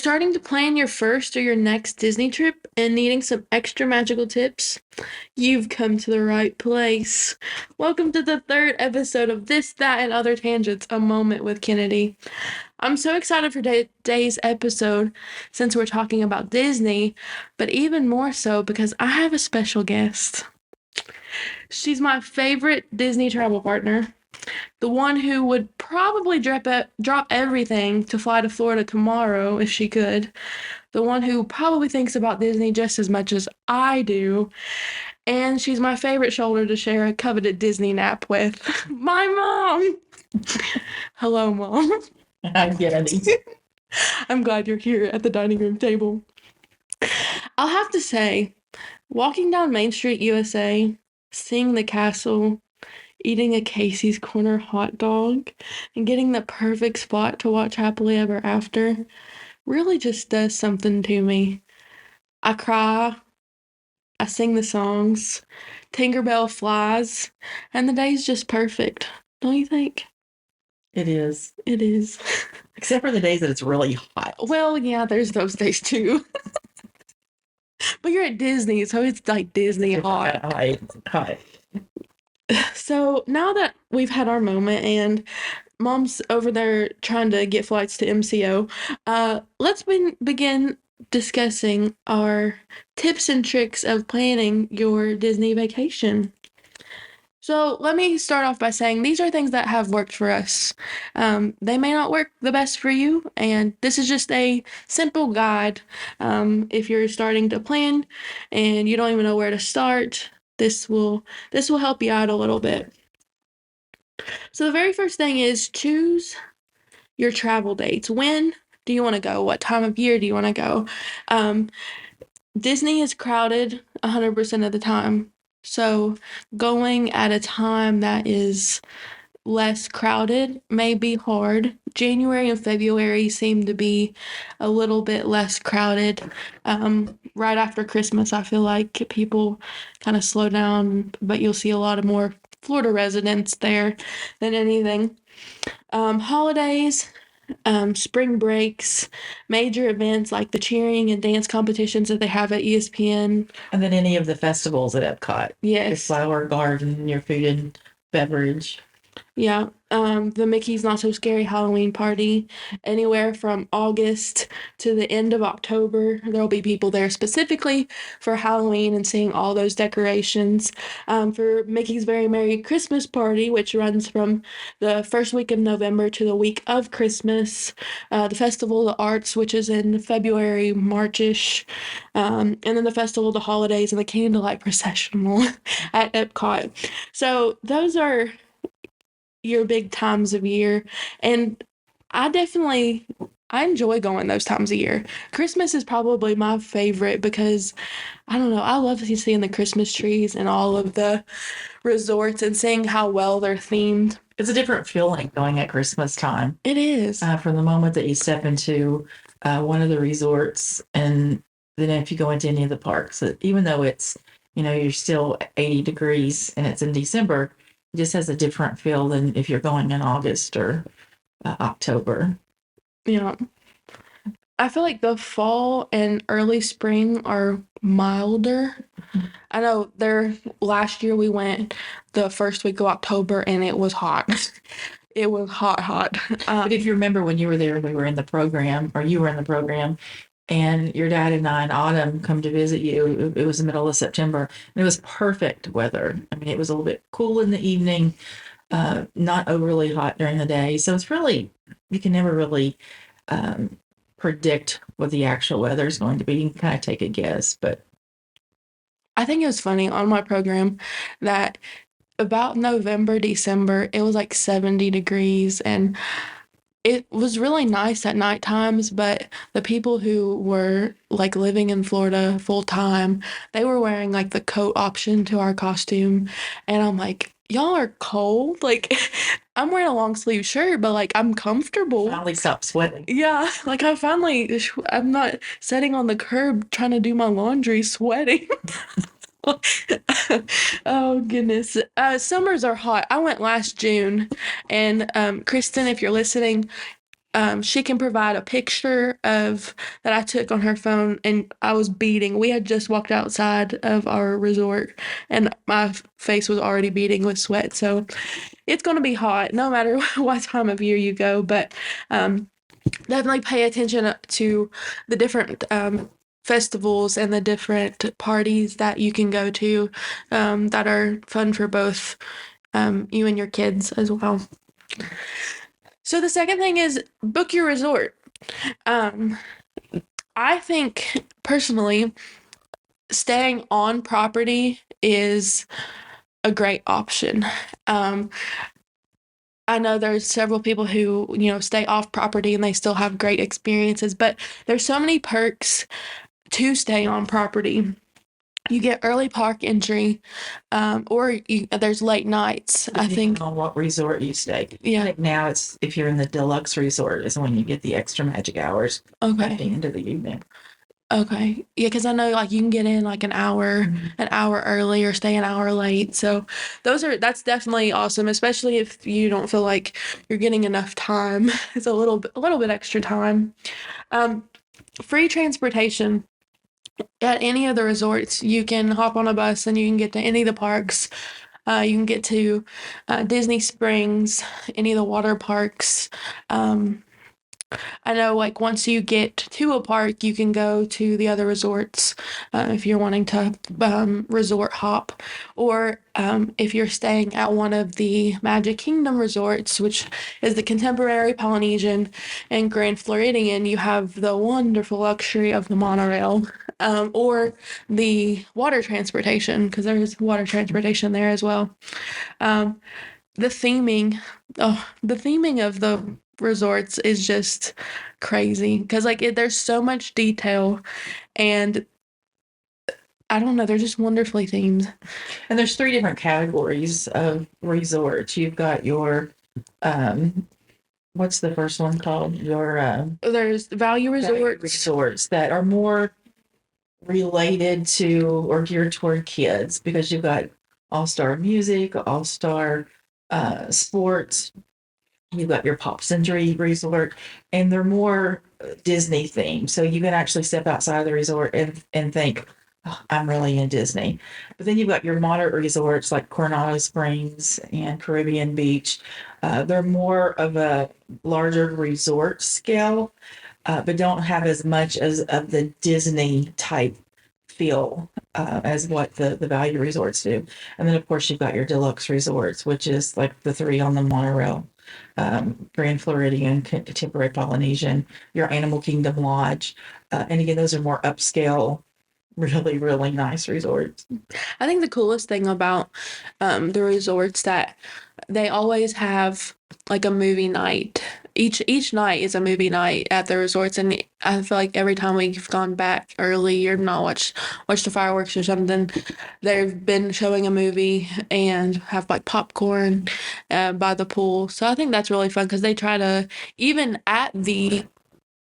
starting to plan your first or your next Disney trip and needing some extra magical tips? You've come to the right place. Welcome to the third episode of This, That, and Other Tangents, A Moment with Kennedy. I'm so excited for today's episode since we're talking about Disney, but even more so because I have a special guest. She's my favorite Disney travel partner. The one who would probably drop everything to fly to Florida tomorrow if she could. The one who probably thinks about Disney just as much as I do. And she's my favorite shoulder to share a coveted Disney nap with. My mom! Hello, Mom. Hi, Kennedy. I'm glad you're here at the dining room table. I'll have to say, walking down Main Street, USA, seeing the castle, eating a Casey's Corner hot dog, and getting the perfect spot to watch Happily Ever After really just does something to me. I cry, I sing the songs, Tinkerbell flies, and the day's just perfect. Don't you think? It is. It is. Except for the days that it's really hot. Well, yeah, there's those days too. But you're at Disney, so it's like Disney hot. Hot. So now that we've had our moment and Mom's over there trying to get flights to MCO, let's begin discussing our tips and tricks of planning your Disney vacation. So let me start off by saying these are things that have worked for us. They may not work the best for you, and this is just a simple guide. If you're starting to plan and you don't even know where to start, this will help you out a little bit. So the very first thing is choose your travel dates. When do you want to go? What time of year do you want to go? Disney is crowded 100% of the time. So going at a time that is less crowded may be hard. January and February seem to be a little bit less crowded. Right after Christmas, I feel like people kind of slow down, but you'll see a lot of more Florida residents there than anything. Holidays, spring breaks, major events like the cheering and dance competitions that they have at ESPN. And then any of the festivals at Epcot. Yes. Your flower garden, your food and beverage. Yeah. The Mickey's Not So Scary Halloween party, anywhere from August to the end of October. There'll be people there specifically for Halloween and seeing all those decorations. For Mickey's Very Merry Christmas party, which runs from the first week of November to the week of Christmas. The Festival of the Arts, which is in February, March-ish. And then the Festival of the Holidays and the Candlelight Processional at Epcot. So those are your big times of year, and I enjoy going those times of year. Christmas is probably my favorite because I don't know, I love seeing the Christmas trees and all of the resorts and seeing how well they're themed. It's a different feeling going at Christmas time. It is. From the moment that you step into one of the resorts, and then if you go into any of the parks, even though it's, you're still 80 degrees and it's in December, just has a different feel than if you're going in August or October. Yeah. I feel like the fall and early spring are milder. Mm-hmm. I know last year we went the first week of October and it was hot. It was hot. But if you remember when you were there, we were in the program, or you were in the program, and your dad and I and Autumn come to visit you. It was the middle of September, and it was perfect weather. I mean, it was a little bit cool in the evening, not overly hot during the day. So it's really, you can never really predict what the actual weather is going to be. You can kind of take a guess, but I think it was funny on my program that about November, December, it was like 70 degrees, and it was really nice at night times, but the people who were like living in Florida full time, they were wearing like the coat option to our costume. And I'm like, y'all are cold. Like, I'm wearing a long sleeve shirt, but like I'm comfortable. Finally stopped sweating. Yeah, like I'm not sitting on the curb trying to do my laundry sweating. Oh goodness. Summers are hot. I went last June, and Kristen, if you're listening, she can provide a picture of that I took on her phone, and I was beating. We had just walked outside of our resort, and my face was already beating with sweat. So it's going to be hot no matter what time of year you go. But definitely pay attention to the different festivals and the different parties that you can go to that are fun for both you and your kids as well. So the second thing is book your resort. Um, I think personally, staying on property is a great option. Um, I know there's several people who, stay off property and they still have great experiences, but there's so many perks to stay on property. You get early park entry, there's late nights. I think. Depending on what resort you stay. I Yeah. think now it's if you're in the deluxe resort is when you get the extra magic hours at the Okay. end of the evening. Okay. Yeah, because I know like you can get in like an hour early or stay an hour late. So that's definitely awesome, especially if you don't feel like you're getting enough time. It's a little bit extra time. Um, Free transportation at any of the resorts. You can hop on a bus and you can get to any of the parks. You can get to Disney Springs, any of the water parks. I know, like, once you get to a park, you can go to the other resorts if you're wanting to resort hop, or if you're staying at one of the Magic Kingdom resorts, which is the Contemporary, Polynesian, and Grand Floridian, you have the wonderful luxury of the monorail or the water transportation, because there's water transportation there as well. Um, the theming, the theming of the resorts is just crazy because there's so much detail, and I don't know, they're just wonderfully themed. And there's 3 different categories of resorts. You've got your what's the first one called? Your There's value resorts. resorts that are more related to or geared toward kids because you've got all-star music, all-star sports. You've got your Pop Century resort, and they're more Disney themed. So you can actually step outside of the resort and think, "Oh, I'm really in Disney." But then you've got your moderate resorts like Coronado Springs and Caribbean Beach. They're more of a larger resort scale, but don't have as much as of the Disney type feel as what the value resorts do. And then, of course, you've got your deluxe resorts, which is like the 3 on the monorail, Grand Floridian, Contemporary Polynesian, your Animal Kingdom Lodge. And again, those are more upscale, really, really nice resorts. I think the coolest thing about the resorts that they always have like a movie night. Each night is a movie night at the resorts, and I feel like every time we've gone back early or not watch the fireworks or something, they've been showing a movie and have like popcorn by the pool. So I think that's really fun because they try to, even at the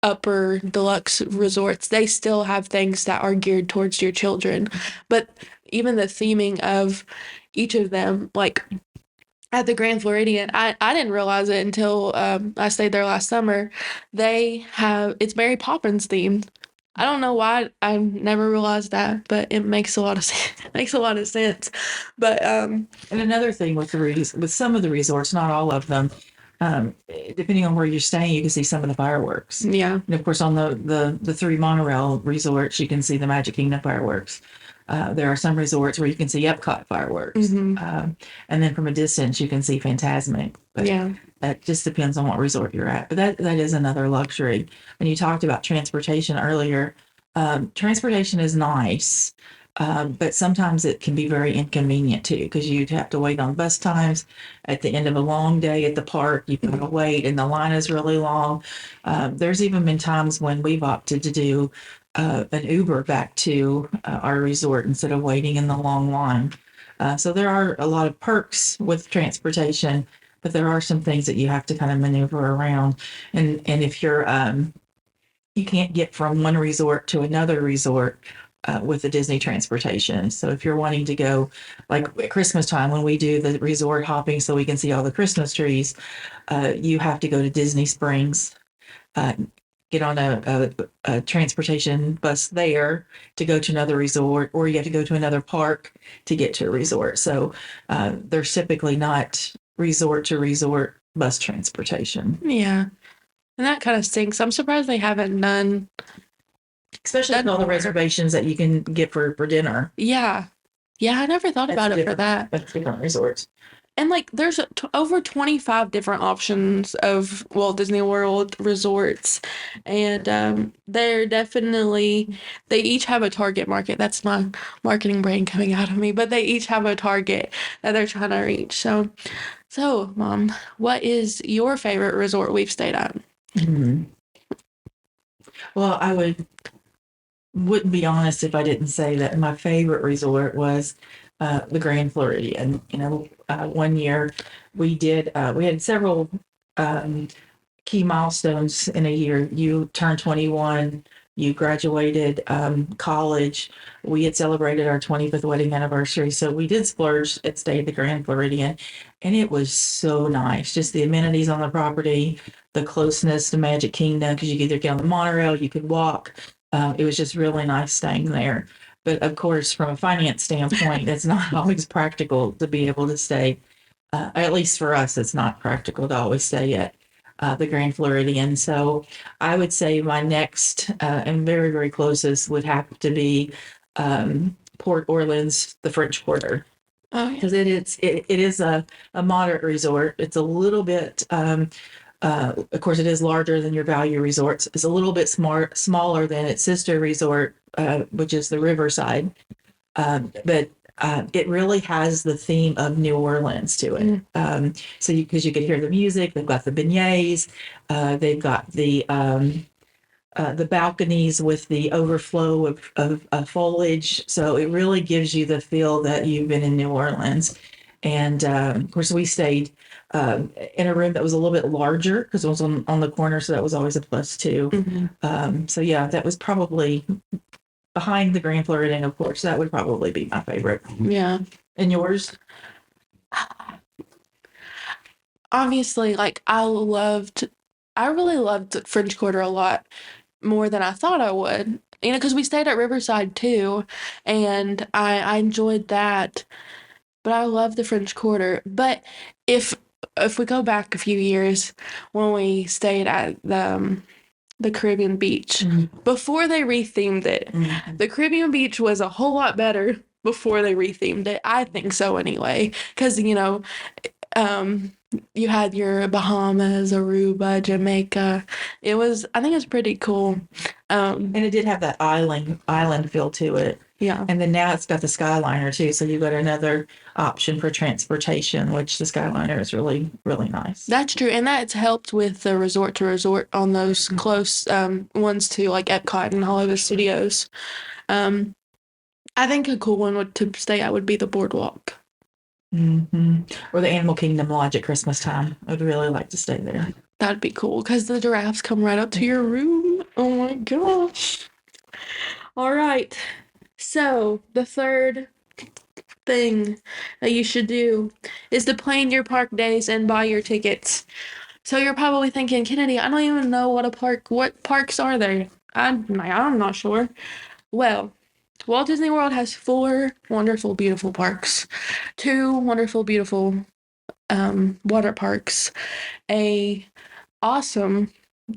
upper deluxe resorts, they still have things that are geared towards your children. But even the theming of each of them, like at the Grand Floridian, I didn't realize it until I stayed there last summer. It's Mary Poppins themed. I don't know why I never realized that, but it makes a lot of makes a lot of sense. But And another thing with with some of the resorts, not all of them, depending on where you're staying, you can see some of the fireworks. yeah, And of course, on the 3 monorail resorts, you can see the Magic Kingdom fireworks. There are some resorts where you can see Epcot fireworks. And then from a distance, you can see Fantasmic. But yeah, that just depends on what resort you're at. But that is another luxury. When you talked about transportation earlier, transportation is nice. But sometimes it can be very inconvenient too, because you'd have to wait on bus times at the end of a long day at the park. You've got to wait, and the line is really long. There's even been times when we've opted to do an Uber back to our resort instead of waiting in the long line. So there are a lot of perks with transportation, but there are some things that you have to kind of maneuver around. And if you can't get from one resort to another resort with the Disney transportation. So if you're wanting to go, like at Christmas time when we do the resort hopping so we can see all the Christmas trees, you have to go to Disney Springs uh, get on a transportation bus there to go to another resort, or you have to go to another park to get to a resort. So there's typically not resort to resort bus transportation. Yeah. And that kind of stinks. I'm surprised they haven't done. Especially with all the reservations that you can get for dinner. Yeah. Yeah, I never thought about it for that. That's different resorts. And like, there's over 25 different options of Walt Disney World resorts, and they're definitely they each have a target market. That's my marketing brain coming out of me, but they each have a target that they're trying to reach. So, Mom, what is your favorite resort we've stayed at? Mm-hmm. Well, wouldn't be honest if I didn't say that my favorite resort was the Grand Floridian. One year we had several key milestones in a year. You turned 21, you graduated college. We had celebrated our 25th wedding anniversary. So we did splurge and stay at the Grand Floridian. And it was so nice. Just the amenities on the property, the closeness to Magic Kingdom, because you could either get on the monorail, you could walk. It was just really nice staying there. But of course, from a finance standpoint, it's not always practical to be able to stay. At least for us, it's not practical to always stay at the Grand Floridian. So I would say my next and very, very closest would have to be Port Orleans, the French Quarter. Oh, yeah. Because it is a moderate resort. It's a little bit, of course, it is larger than your value resorts. It's a little bit smaller than its sister resort, which is the Riverside. But it really has the theme of New Orleans to it. So because you could hear the music, they've got the beignets, they've got the balconies with the overflow of foliage. So it really gives you the feel that you've been in New Orleans. And of course, we stayed in a room that was a little bit larger because it was on the corner. So that was always a plus too. So yeah, that was probably behind the Grand Floridian, of course. That would probably be my favorite. Yeah. And yours? Obviously, like I really loved French Quarter a lot more than I thought I would. Because we stayed at Riverside too, and I enjoyed that. But I love the French Quarter. But if we go back a few years when we stayed at the Caribbean Beach, before they rethemed it, the Caribbean Beach was a whole lot better before they rethemed it. I think so anyway. Because, you had your Bahamas, Aruba, Jamaica. I think it was pretty cool. And it did have that island feel to it. Yeah. And then now it's got the Skyliner too. So you've got another option for transportation, which the Skyliner is really, really nice. That's true. And that's helped with the resort to resort on those close ones to like Epcot and Hollywood Studios. I think a cool one to stay at would be the Boardwalk. Or the Animal Kingdom Lodge at Christmas time. I would really like to stay there. That'd be cool because the giraffes come right up to your room. Oh my gosh. All right. So the third thing that you should do is to plan your park days and buy your tickets. So you're probably thinking, Kennedy, I don't even know what parks are there? I'm not sure. Well, Walt Disney World has 4 wonderful, beautiful parks, 2 wonderful, beautiful water parks, a awesome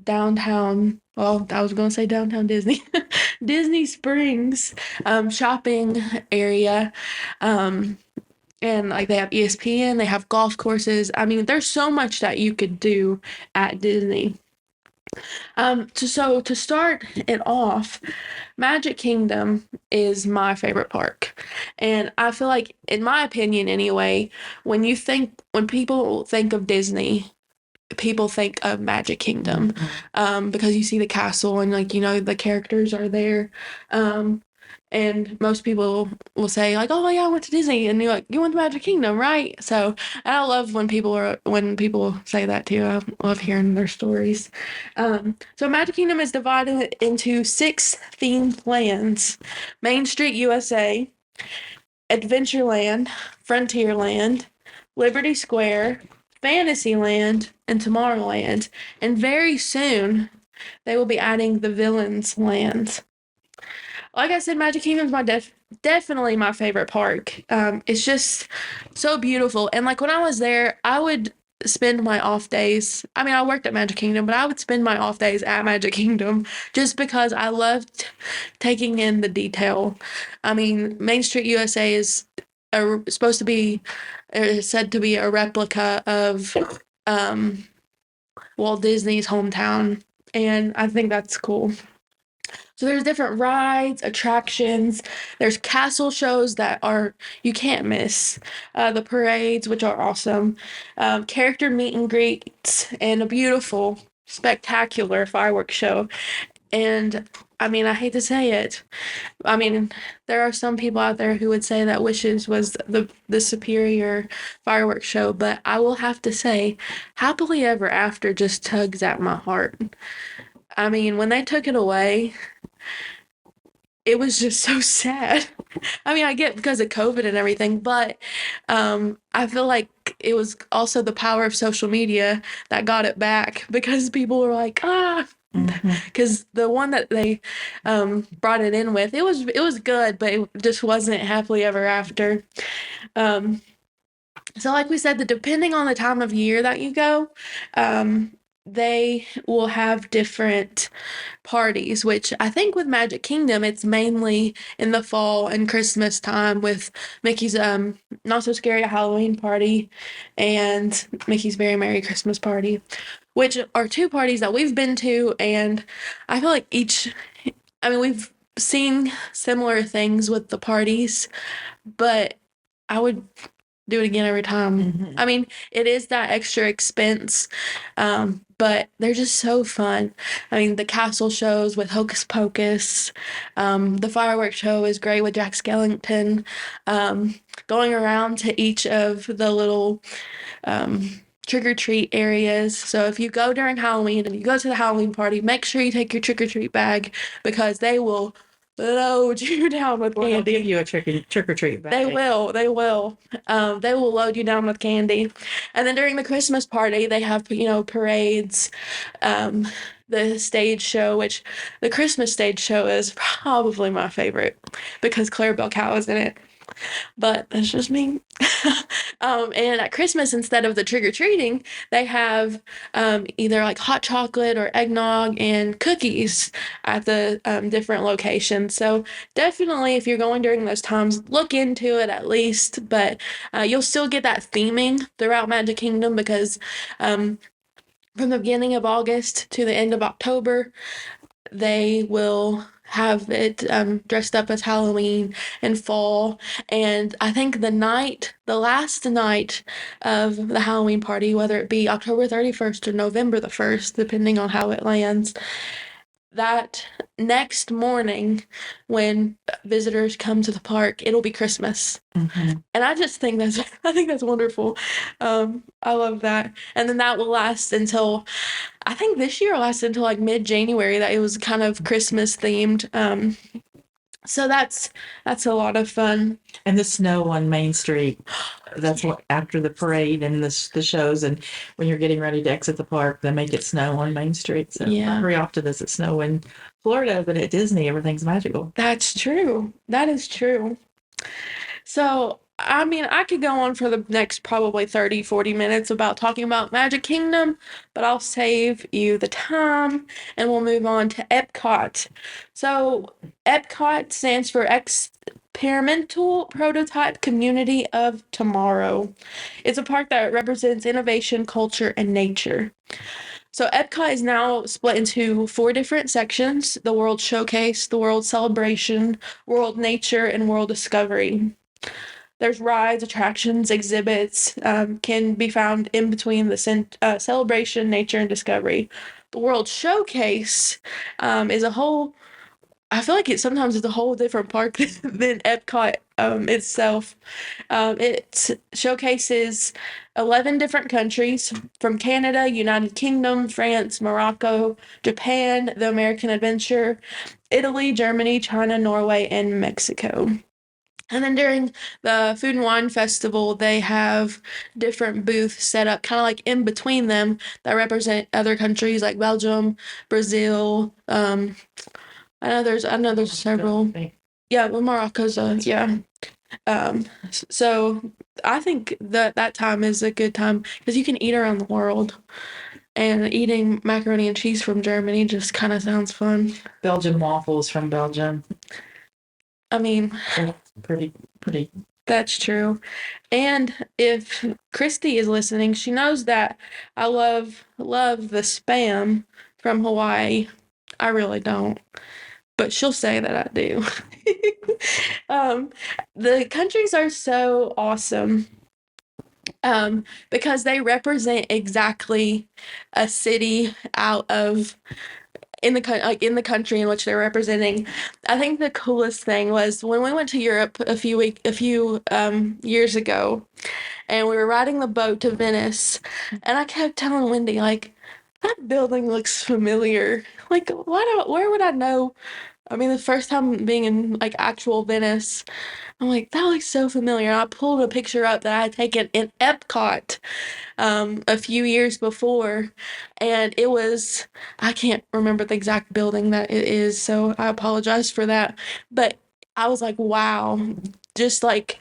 downtown, well, I was going to say downtown Disney, Disney Springs shopping area. And like they have ESPN, they have golf courses. I mean, there's so much that you could do at Disney. So to start it off, Magic Kingdom is my favorite park. And I feel like, in my opinion anyway, when people think of Disney, people think of Magic Kingdom. Because you see the castle and the characters are there. And most people will say like, "Oh yeah, I went to Disney," and you're like, "You went to Magic Kingdom, right?" So I love when people say that too. I love hearing their stories. So Magic Kingdom is divided into 6 themed lands: Main Street USA, Adventureland, Frontierland, Liberty Square, Fantasyland and Tomorrowland, and very soon they will be adding the Villains Land. Like I said, Magic Kingdom's definitely my favorite park. It's just so beautiful, and like when I was there, I would spend my off days. I mean, I worked at Magic Kingdom, but I would spend my off days at Magic Kingdom just because I loved taking in the detail. I mean, Main Street USA is supposed to be said to be a replica of um, Walt Disney's hometown, and I think that's cool. So there's different rides, attractions. There's castle shows that are you can't miss. The parades, which are awesome. Character meet and greets, and a beautiful, spectacular fireworks show. And I mean, I hate to say it. I mean, there are some people out there who would say that Wishes was the superior fireworks show, but I will have to say, Happily Ever After just tugs at my heart. I mean, when they took it away, it was just so sad. I mean, I get because of COVID and everything, but I feel like it was also the power of social media that got it back because people were like, ah, because the one that they brought it in with, it was good, but it just wasn't happily ever after. Um, so, like we said, depending on the time of year that you go, they will have different parties, which I think with Magic Kingdom, it's mainly in the fall and Christmas time with Mickey's Not So Scary Halloween party and Mickey's Very Merry Christmas party, which are two parties that we've been to, and I feel like I mean, we've seen similar things with the parties, but I would do it again every time. I mean, it is that extra expense, but they're just so fun. I mean, the castle shows with Hocus Pocus, the fireworks show is great with Jack Skellington. Going around to each of the little trick or treat areas. So if you go during Halloween and you go to the Halloween party, make sure you take your trick or treat bag because they will load you down with Well, they'll candy. give you a trick or treat bag. They will. They will. They will load you down with candy. And then during the Christmas party, they have, parades, um, the stage show, which the Christmas stage show is probably my favorite because Claire Bell Cow is in it. But that's just me. And at Christmas, instead of the trick or treating, they have either like hot chocolate or eggnog and cookies at the different locations. So definitely, if you're going during those times, look into it at least. But you'll still get that theming throughout Magic Kingdom because from the beginning of August to the end of October, they will have it dressed up as Halloween and fall. And I think the last night of the Halloween party, whether it be October 31st or November the 1st, depending on how it lands, that next morning when visitors come to the park, it'll be Christmas. And I just think I think that's wonderful. I love that. And then that will last until I think this year lasted until like mid-January that it was kind of Christmas themed. So that's a lot of fun. And the snow on Main Street, that's what after the parade and the shows, and when you're getting ready to exit the park, they make it snow on Main Street. So Yeah. not very often does it snow in Florida, but at Disney, everything's magical. That's true. That is true. So, I mean, I could go on for the next probably 30, 40 minutes about talking about Magic Kingdom, but I'll save you the time and we'll move on to Epcot. So, Epcot stands for Experimental Prototype Community of Tomorrow. It's a park that represents innovation, culture, and nature. So Epcot is now split into 4 different sections: the World Showcase, the World Celebration, World Nature, and World Discovery. There's rides, attractions, exhibits can be found in between the Celebration, Nature, and Discovery. The World Showcase is a whole I feel like sometimes it's a whole different park than Epcot itself. It showcases 11 different countries from Canada, United Kingdom, France, Morocco, Japan, the American Adventure, Italy, Germany, China, Norway, and Mexico. And then during the Food and Wine Festival, they have different booths set up, kind of like in between them, that represent other countries like Belgium, Brazil. I know there's several. Yeah, well, Morocco's yeah. So I think that that time is a good time because you can eat around the world, and eating macaroni and cheese from Germany just kind of sounds fun. Belgian waffles from Belgium. I mean, Pretty. that's true. And if Christy is listening, she knows that I love the spam from Hawaii. I really don't, but she'll say that I do. um, the countries are so awesome because they represent exactly a city out of in the country in which they're representing. I think the coolest thing was when we went to Europe a few years ago, and we were riding the boat to Venice, and I kept telling Wendy like that building looks familiar. Like where would I know? I mean, the first time being in like actual Venice, I'm like, that looks so familiar. And I pulled a picture up that I had taken in Epcot a few years before, and it was, I can't remember the exact building that it is, so I apologize for that. But I was like, wow, just like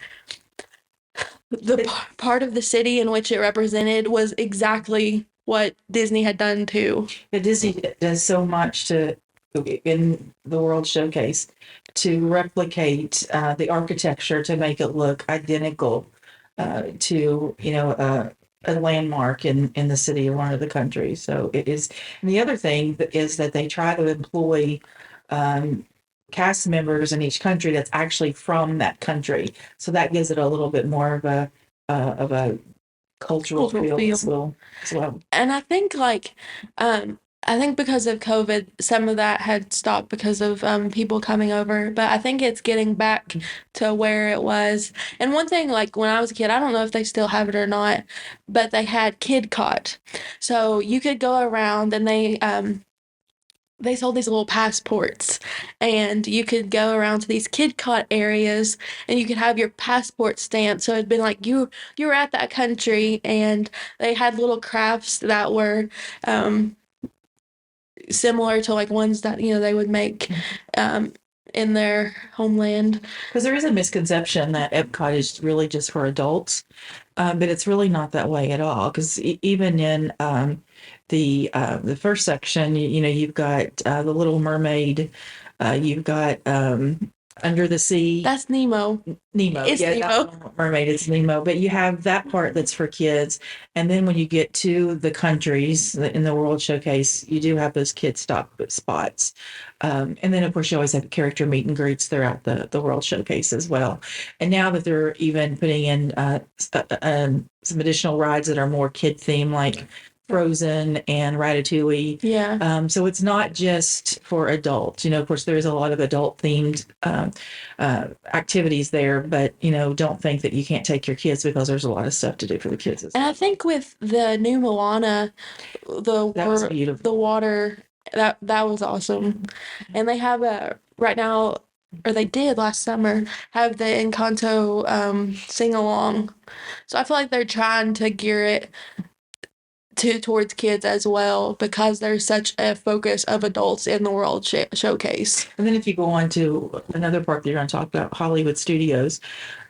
part of the city in which it represented was exactly what Disney had done too. The Disney does so much to in the World Showcase to replicate the architecture to make it look identical to a landmark in the city or one of the countries. So it is. And the other thing is that they try to employ cast members in each country that's actually from that country. So that gives it a little bit more of a cultural feel as well. And I think because of COVID, some of that had stopped because of people coming over, but I think it's getting back to where it was. And one thing, like when I was a kid, I don't know if they still have it or not, but they had KidCot. So you could go around and they sold these little passports, and you could go around to these KidCot areas and you could have your passport stamped, so it'd been like you were at that country. And they had little crafts that were similar to like ones that they would make in their homeland. Because there is a misconception that Epcot is really just for adults, but it's really not that way at all. Because even in the first section, you've got the Little Mermaid, you've got Under the Sea. That's Nemo. Nemo. It's Yeah, Nemo. not Mermaid, it's Nemo. But you have that part that's for kids. And then when you get to the countries in the World Showcase, you do have those kid stop spots. And then, of course, you always have character meet and greets throughout the World Showcase as well. And now that they're even putting in some additional rides that are more kid themed, like Frozen and Ratatouille. Yeah. So it's not just for adults. Of course, there's a lot of adult themed activities there, but don't think that you can't take your kids because there's a lot of stuff to do for the kids. And I think with the new Moana, That was beautiful. the water that was awesome. And they have right now, or they did last summer, have the Encanto sing along. So I feel like they're trying to gear it towards kids as well because there's such a focus of adults in the World Showcase. And then if you go on to another part that you're going to talk about, Hollywood Studios,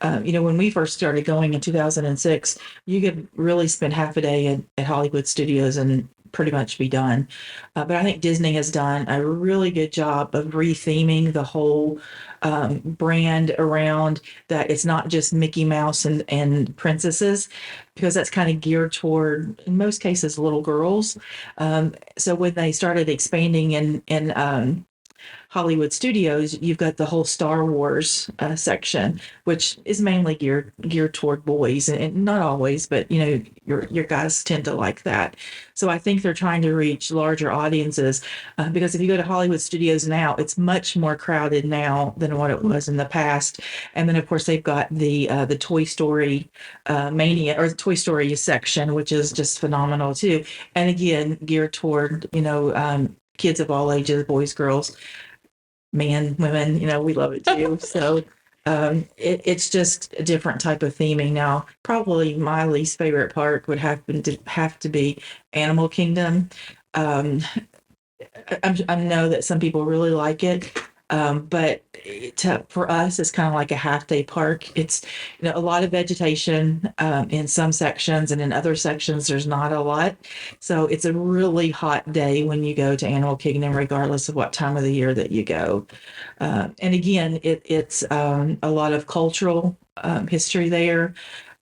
when we first started going in 2006, you could really spend half a day at Hollywood Studios and pretty much be done. But I think Disney has done a really good job of retheming the whole brand around that. It's not just Mickey Mouse and princesses, because that's kind of geared toward, in most cases, little girls. So when they started expanding in Hollywood Studios, you've got the whole Star Wars section, which is mainly geared toward boys, and not always, but your guys tend to like that. So I think they're trying to reach larger audiences because if you go to Hollywood Studios now, it's much more crowded now than what it was in the past. And then of course they've got the Toy Story Mania, or the Toy Story section, which is just phenomenal too. And again, geared toward kids of all ages, boys, girls, men, women, we love it too. So It's just a different type of theming now. Probably my least favorite park would have to be Animal Kingdom. Um, I know that some people really like it, but for us, it's kind of like a half day park. It's a lot of vegetation in some sections, and in other sections, there's not a lot. So it's a really hot day when you go to Animal Kingdom, regardless of what time of the year that you go. And again, it's a lot of cultural history there.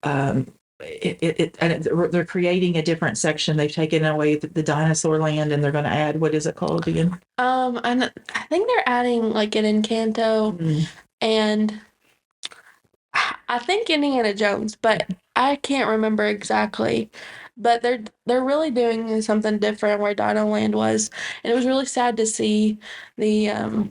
Um, they're creating a different section. They've taken away the dinosaur land, and they're going to add, what is it called again? And I think they're adding like an Encanto Mm. and I think Indiana Jones, but I can't remember exactly. But they're really doing something different where Dino Land was, and it was really sad to see the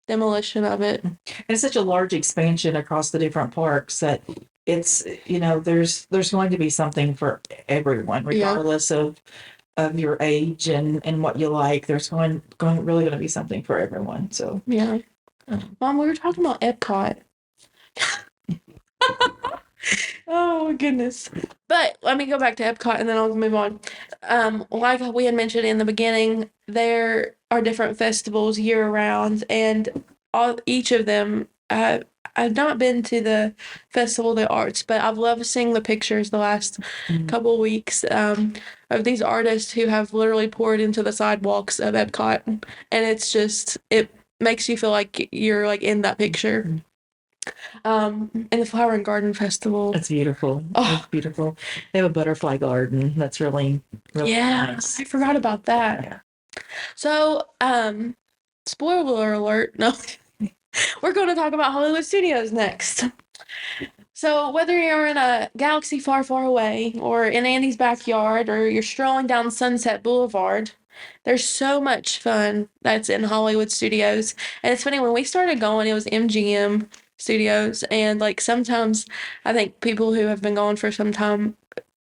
demolition of it. And it's such a large expansion across the different parks that it's there's going to be something for everyone, Yeah. regardless of your age and what you like. There's really going to be something for everyone. So Yeah. Mom, we were talking about Epcot. Oh goodness. But let me go back to Epcot and then I'll move on. Like we had mentioned in the beginning, there are different festivals year round, and each of them. I've not been to the Festival of the Arts, but I've loved seeing the pictures the last couple of weeks of these artists who have literally poured into the sidewalks of Epcot, and it makes you feel like you're like in that picture. And the Flower and Garden Festival. It's beautiful. Oh. It's beautiful. They have a butterfly garden. That's really, really Yeah, nice. I forgot about that. Yeah. So, spoiler alert. No, we're going to talk about Hollywood Studios next. So, whether you're in a galaxy far, far away, or in Andy's backyard, or you're strolling down Sunset Boulevard, there's so much fun that's in Hollywood Studios. And it's funny, when we started going, it was MGM Studios. And like sometimes I think people who have been going for some time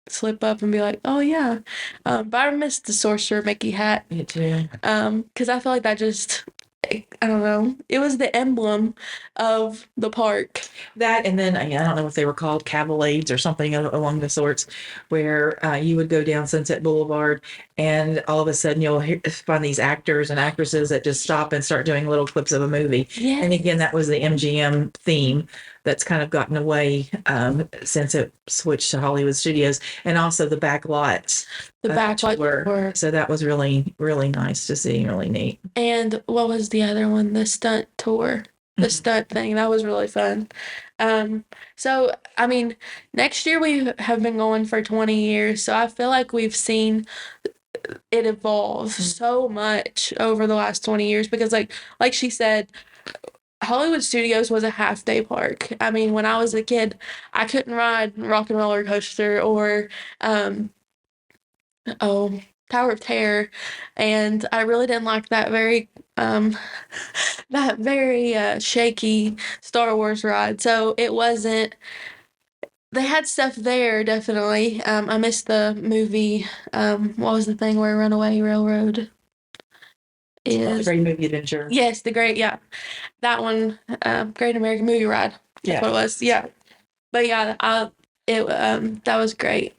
slip up and be like, oh yeah. But I miss the Sorcerer Mickey hat. Me too. Because I feel like that just, I don't know, it was the emblem of the park. That, and then I don't know if they were called cavalades or something along the sorts, where you would go down Sunset Boulevard, and all of a sudden find these actors and actresses that just stop and start doing little clips of a movie. Yeah. And again, that was the MGM theme that's kind of gotten away since it switched to Hollywood Studios, and also the back lots. The back lots were. So that was really, really nice to see, really neat. And what was the other one? The stunt tour. The stunt thing. That was really fun. So, I mean, next year we have been going for 20 years, so I feel like we've seen it evolve so much over the last 20 years because like she said, Hollywood Studios was a half day park. I mean, when I was a kid, I couldn't ride Rock and Roller Coaster or Tower of Terror, and I really didn't like that very shaky Star Wars ride. So it wasn't. They had stuff there definitely. I missed the movie. What was the thing where Runaway Railroad The is? Great Movie Adventure. Yes, that one. Great American Movie Ride. That's what it was. Yeah, but yeah, that was great.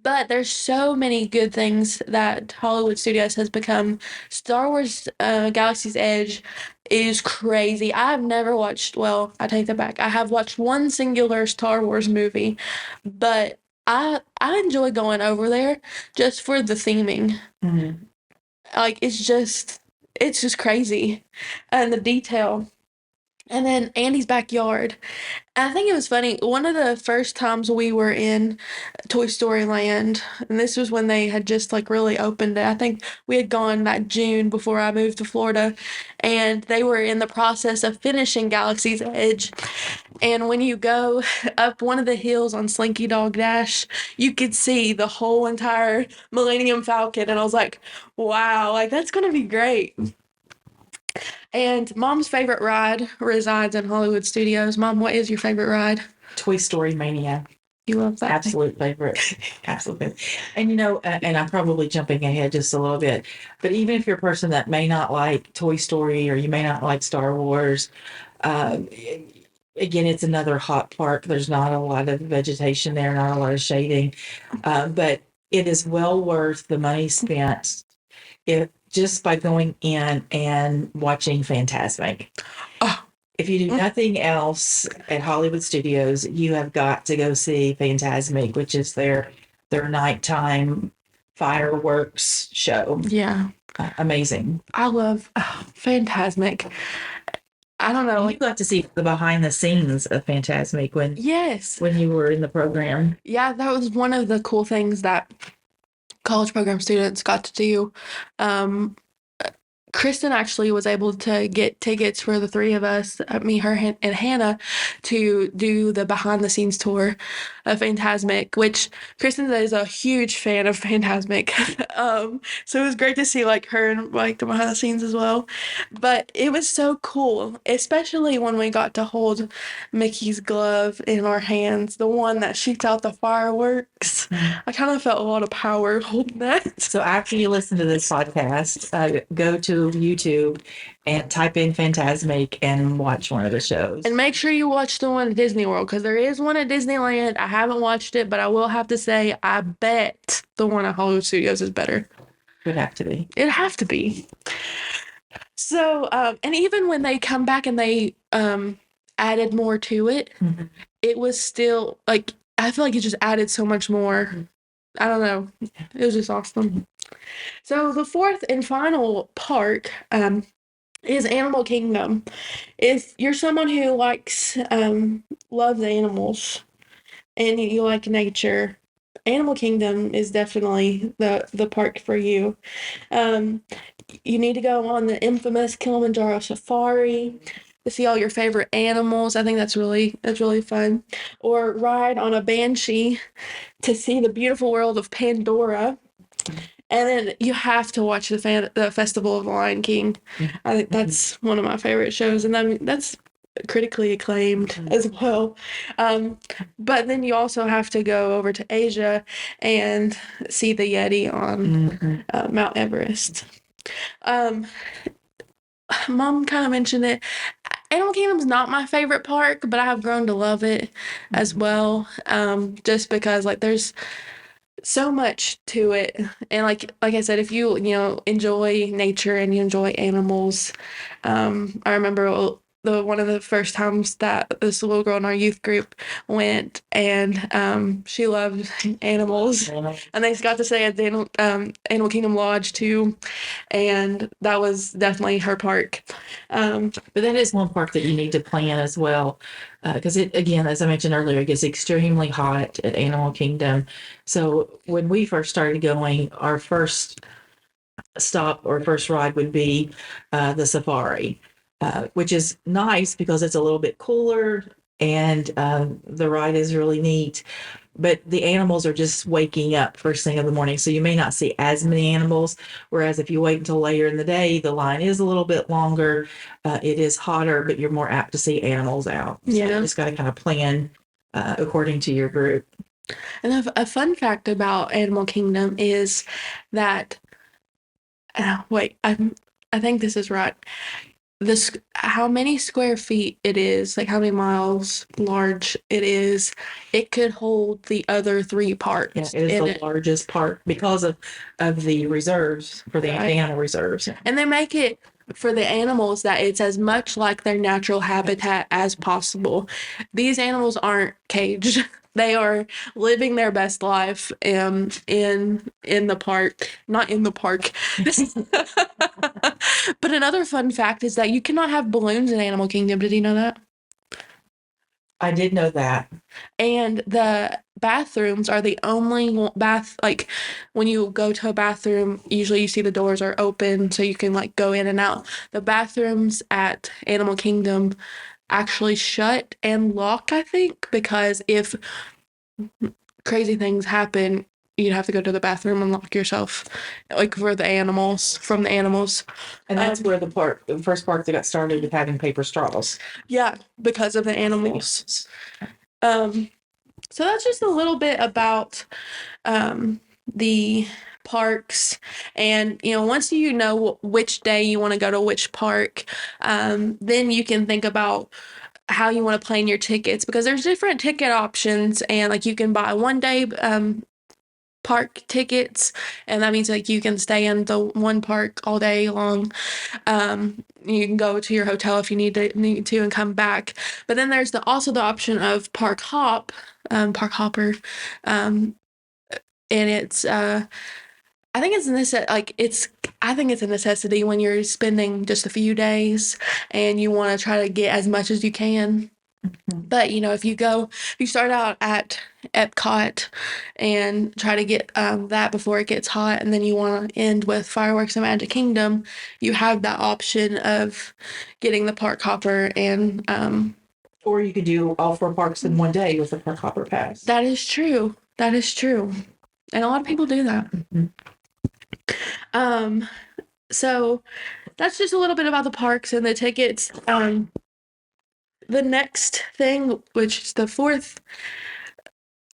But there's so many good things that Hollywood Studios has become. Star Wars Galaxy's Edge is crazy. I have never watched, well, I take that back. I have watched one singular Star Wars movie, but I enjoy going over there just for the theming. Mm-hmm. Like it's just crazy. And the detail. And then Andy's backyard. And I think it was funny. One of the first times we were in Toy Story Land, and this was when they had just like really opened it. I think we had gone that June before I moved to Florida, and they were in the process of finishing Galaxy's Edge. And when you go up one of the hills on Slinky Dog Dash, you could see the whole entire Millennium Falcon. And I was like, wow, like that's going to be great. And Mom's favorite ride resides in Hollywood Studios. Mom, what is your favorite ride? Toy Story Mania. You love that? Absolute favorite. Absolute favorite. And and I'm probably jumping ahead just a little bit, but even if you're a person that may not like Toy Story or you may not like Star Wars, again, it's another hot park. There's not a lot of vegetation there, not a lot of shading, but it is well worth the money spent if just by going in and watching Phantasmic. Oh, If you do nothing else at Hollywood Studios, you have got to go see Phantasmic, which is their nighttime fireworks show. yeah. Amazing. I love Phantasmic. I don't know. You got to see the behind the scenes of Phantasmic Yes. when you were in the program. Yeah, that was one of the cool things that college program students got to do. Um, Kristen actually was able to get tickets for the three of us, me, her, and Hannah, to do the behind the scenes tour of Phantasmic, which Kristen is a huge fan of Phantasmic. So it was great to see like her and like the behind the scenes as well. But it was so cool, especially when we got to hold Mickey's glove in our hands, the one that shoots out the fireworks. I kind of felt a lot of power holding that. So after you listen to this podcast, go to YouTube and type in Phantasmic and watch one of the shows. And make sure you watch the one at Disney World because there is one at Disneyland. I haven't watched it, but I will have to say I bet the one at Hollywood Studios is better. Would have to be. It'd have to be. So, and even when they come back and they added more to it, it was still like I feel like it just added so much more. I don't know. It was just awesome. So the fourth and final park is Animal Kingdom. If you're someone who likes loves animals and you like nature, Animal Kingdom is definitely the park for you. You need to go on the infamous Kilimanjaro Safari to see all your favorite animals. I think that's really fun. Or ride on a banshee to see the beautiful world of Pandora. And then you have to watch the Festival of the Lion King. I think that's one of my favorite shows, and that's critically acclaimed as well. But then you also have to go over to Asia and see the Yeti on Mount Everest. Mom kind of mentioned it. Animal Kingdom's not my favorite park, but I have grown to love it as well. Just because like there's so much to it, and like I said, if you enjoy nature and you enjoy animals, I remember one of the first times that this little girl in our youth group went, and she loved animals, and they got to stay at the Animal Kingdom Lodge too, and that was definitely her park. But that is one park that you need to plan as well, because it, again, as I mentioned earlier, it gets extremely hot at Animal Kingdom. So when we first started going, our first stop or first ride would be the safari, which is nice because it's a little bit cooler and the ride is really neat. But the animals are just waking up first thing in the morning. So you may not see as many animals. Whereas if you wait until later in the day, the line is a little bit longer. It is hotter, but you're more apt to see animals out. So Yeah. you just got to kind of plan according to your group. And a fun fact about Animal Kingdom is that wait, I think this is right. How many square feet it is, like how many miles large it is, it could hold the other three parks. Yeah, it is the largest park because of the reserves for the animal reserves. And they make it for the animals that it's as much like their natural habitat as possible. These animals aren't caged. They are living their best life in the park, not in the park. But another fun fact is that you cannot have balloons in Animal Kingdom. Did you know that? I did know that. And the bathrooms are the only like when you go to a bathroom, usually you see the doors are open so you can like go in and out. The bathrooms at Animal Kingdom actually shut and lock, I think, because if crazy things happen, you'd have to go to the bathroom and lock yourself, like from the animals. And that's where the first park that got started with having paper straws. Yeah, because of the animals. So that's just a little bit about the parks, and once you know which day you want to go to which park, then you can think about how you want to plan your tickets, because there's different ticket options, and like you can buy 1 day park tickets, and that means like you can stay in the one park all day long. You can go to your hotel if you need to and come back. But then there's also the option of park hopper, um, and it's I think it's I think it's a necessity when you're spending just a few days and you want to try to get as much as you can. But if you start out at Epcot and try to get that before it gets hot, and then you want to end with fireworks and Magic Kingdom, you have that option of getting the park hopper, and Or you could do all 4 parks in one day with a park hopper pass. that is true. That is true, and a lot of people do that. Mhm. So that's just a little bit about the parks and the tickets. The next thing, which is the fourth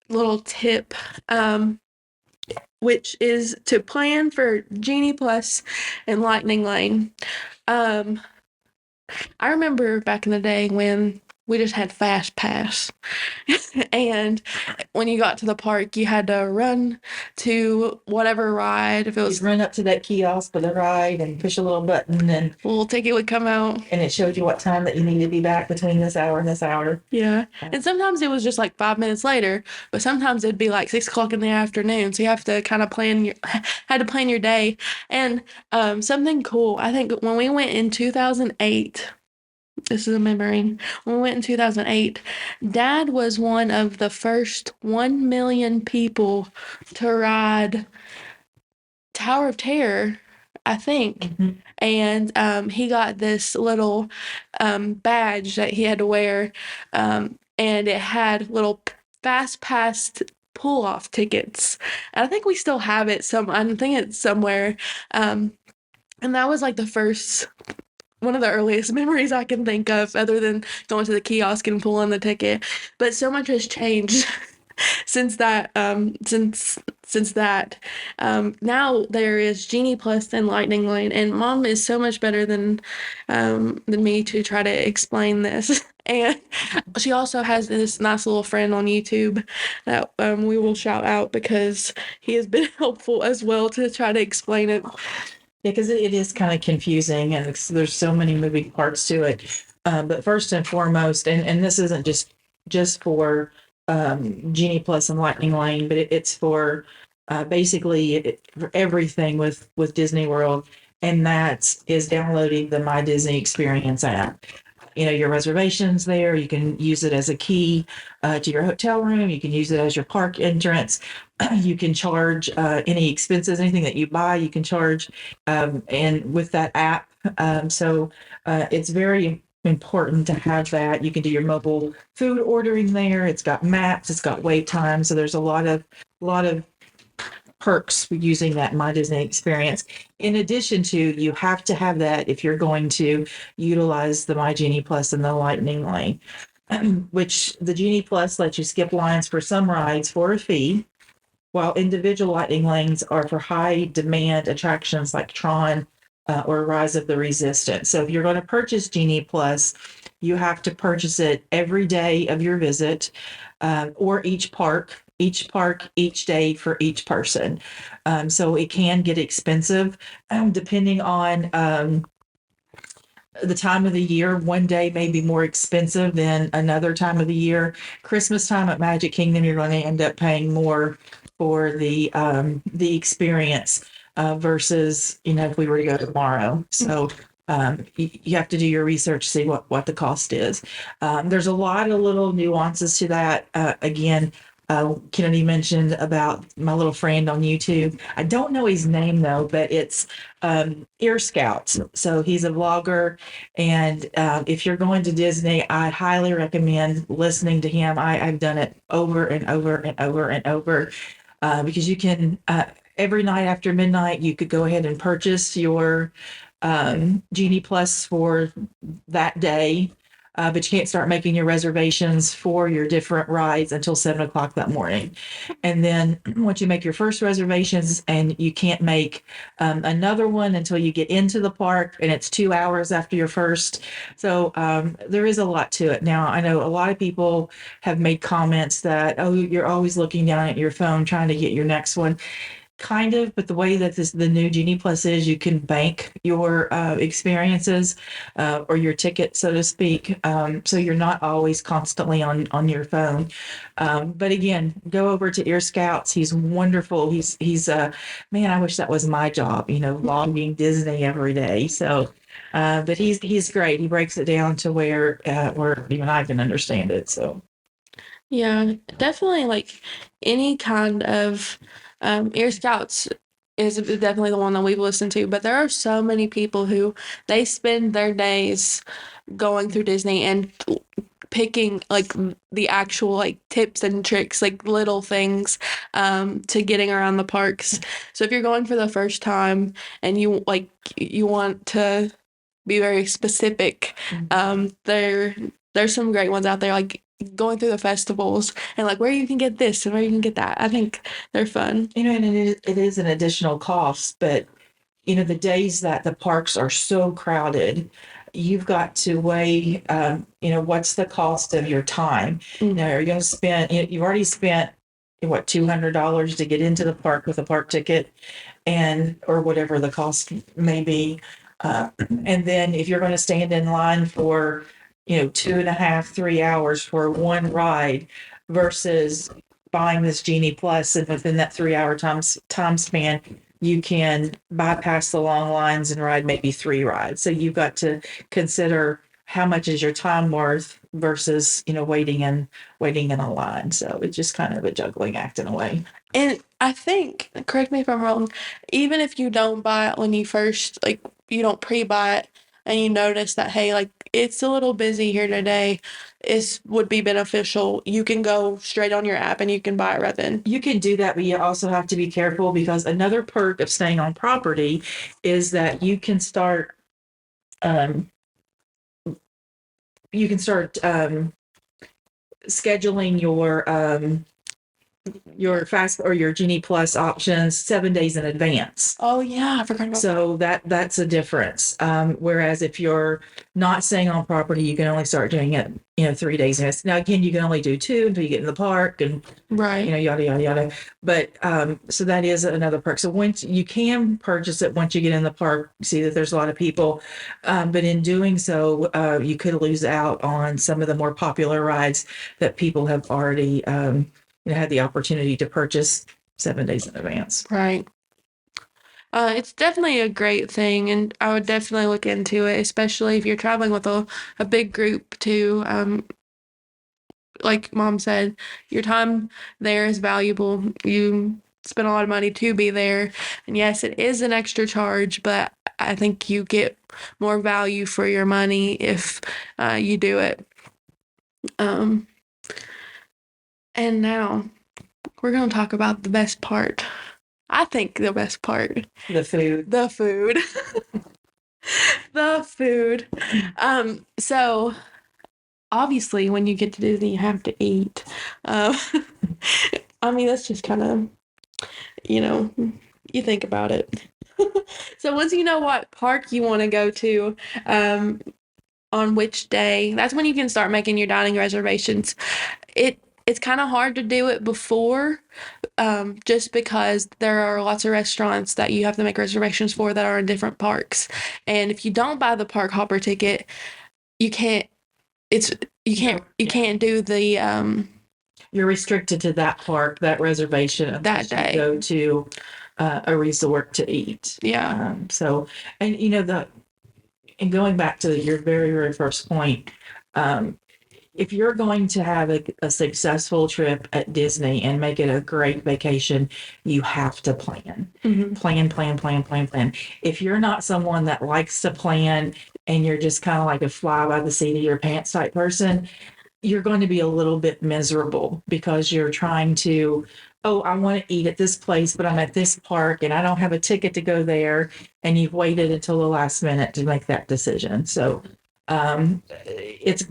little tip, which is to plan for Genie Plus and Lightning Lane. I remember back in the day when we just had Fast Pass. And when you got to the park, you had to run to whatever ride. If it was You run up to that kiosk for the ride and push a little button, and a little ticket would come out. it showed you what time that you need to be back between this hour and this hour. Yeah. And sometimes it was just like 5 minutes later, but sometimes it'd be like 6 o'clock in the afternoon. So you have to kind of had to plan your day. And something cool, I think when we went in 2008, this is a memory. When we went in 2008, Dad was one of the first 1 million people to ride Tower of Terror, I think. Mhm. And he got this little badge that he had to wear, and it had little Fast Pass pull off tickets. And I think we still have it. I think it's somewhere. And that was like one of the earliest memories I can think of, other than going to the kiosk and pulling the ticket. But so much has changed since that. Since that, now there is Genie Plus and Lightning Lane, and Mom is so much better than me to try to explain this. And she also has this nice little friend on YouTube that we will shout out, because he has been helpful as well to try to explain it. Yeah, because it is kind of confusing, and there's so many moving parts to it. But first and foremost, and this isn't just for Genie Plus and Lightning Lane, but it's for basically for everything with Disney World, and that is downloading the My Disney Experience app. Your reservations there. You can use it as a key to your hotel room. You can use it as your park entrance. You can charge any expenses, anything that you buy, you can charge, and with that app. So it's very important to have that. You can do your mobile food ordering there. It's got maps. It's got wait time. So there's a lot of perks for using that My Disney Experience. In addition to, you have to have that if you're going to utilize the My Genie Plus and the Lightning Lane, which the Genie Plus lets you skip lines for some rides for a fee, while individual Lightning Lanes are for high demand attractions like Tron or Rise of the Resistance. So if you're going to purchase Genie Plus, you have to purchase it every day of your visit, or each park, each day for each person. So it can get expensive depending on the time of the year. One day may be more expensive than another time of the year. Christmas time at Magic Kingdom, you're going to end up paying more for the experience versus if we were to go tomorrow. So you have to do your research, see what the cost is. There's a lot of little nuances to that. Again, Kennedy mentioned about my little friend on YouTube. I don't know his name though, but it's Ear Scouts. So he's a vlogger, and if you're going to Disney, I highly recommend listening to him. I've done it over and over and over and over because you can every night after midnight you could go ahead and purchase your Genie Plus for that day. but you can't start making your reservations for your different rides until 7 o'clock that morning. And then once you make your first reservations, and you can't make another one until you get into the park, and it's 2 hours after your first. So there is a lot to it. Now, I know a lot of people have made comments that, oh, you're always looking down at your phone trying to get your next one. Kind of, but the way that the new Genie Plus is, you can bank your experiences or your ticket, so to speak. So you're not always constantly on your phone. But again, go over to Ear Scouts. He's wonderful. He's man, I wish that was my job, logging Disney every day. So but he's great. He breaks it down to where even I can understand it. So Yeah, definitely like any kind of Ear Scouts is definitely the one that we've listened to, but there are so many people who they spend their days going through Disney and picking like the actual like tips and tricks, like little things to getting around the parks. So if you're going for the first time and you want to be very specific, there's some great ones out there, like going through the festivals and like where you can get this and where you can get that. I think they're fun. and it is an additional cost, but the days that the parks are so crowded, you've got to weigh, what's the cost of your time? Are you going to spend, you've already spent, what, $200 to get into the park with a park ticket or whatever the cost may be. And then if you're going to stand in line for, 2.5, 3 hours for one ride versus buying this Genie Plus, and within that 3 hour time span, you can bypass the long lines and ride maybe 3 rides. So you've got to consider how much is your time worth versus, waiting in a line. So it's just kind of a juggling act in a way. And I think, correct me if I'm wrong, even if you don't buy it when you first, like, you don't pre-buy it and you notice that, hey, like, it's a little busy here today, it would be beneficial. You can go straight on your app and you can buy it right then. You can do that, but you also have to be careful, because another perk of staying on property is that you can start scheduling your fast or your Genie Plus options 7 days in advance. Oh yeah, I forgot about that. So that's a difference. Whereas if you're not staying on property, you can only start doing it, 3 days in advance. Now again, you can only do 2 until you get in the park, and Right. yada yada yada. But so that is another perk. So once you can purchase it, once you get in the park, see that there's a lot of people. But in doing so, you could lose out on some of the more popular rides that people have already had the opportunity to purchase 7 days in advance. Right. It's definitely a great thing, and I would definitely look into it, especially if you're traveling with a big group too. Like Mom said, your time there is valuable. You spend a lot of money to be there, and yes, it is an extra charge, but I think you get more value for your money if you do it. And now we're going to talk about the best part. I think the best part. The food. The food. The food. So obviously when you get to Disney, you have to eat. I mean, that's just kind of, you think about it. So once you know what park you want to go to, on which day, that's when you can start making your dining reservations. It's kind of hard to do it before, just because there are lots of restaurants that you have to make reservations for that are in different parks. And if you don't buy the park hopper ticket, you can't do the You're restricted to that park, that reservation that day. You go to a resort to eat. Yeah. So, and and going back to your very, very first point, if you're going to have a successful trip at Disney and make it a great vacation, you have to plan. Mm-hmm. Plan. If you're not someone that likes to plan and you're just kind of like a fly by the seat of your pants type person, you're going to be a little bit miserable, because you're trying to, oh, I want to eat at this place, but I'm at this park and I don't have a ticket to go there. And you've waited until the last minute to make that decision. So it's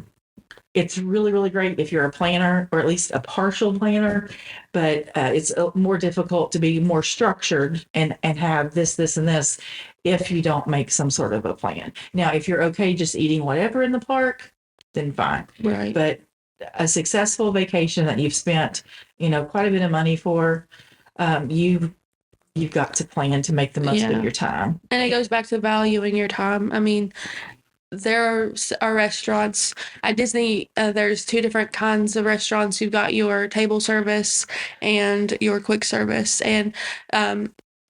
it's really, really great if you're a planner or at least a partial planner, but it's more difficult to be more structured and have this, and this if you don't make some sort of a plan. Now, if you're okay just eating whatever in the park, then fine. Right. But a successful vacation that you've spent, quite a bit of money for, you've got to plan to make the most Yeah. of your time. And it goes back to valuing your time. I mean, there are restaurants at Disney. There's two different kinds of restaurants. You've got your table service and your quick service. And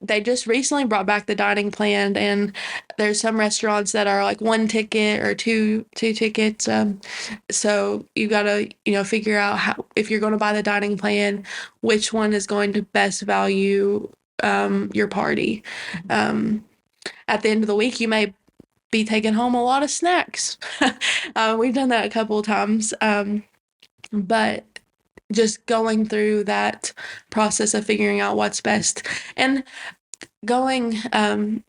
they just recently brought back the dining plan. And there's some restaurants that are like one ticket or two tickets. So you got to, figure out how, if you're going to buy the dining plan, which one is going to best value your party. At the end of the week, you may be taking home a lot of snacks. We've done that a couple of times. But just going through that process of figuring out what's best and going, kind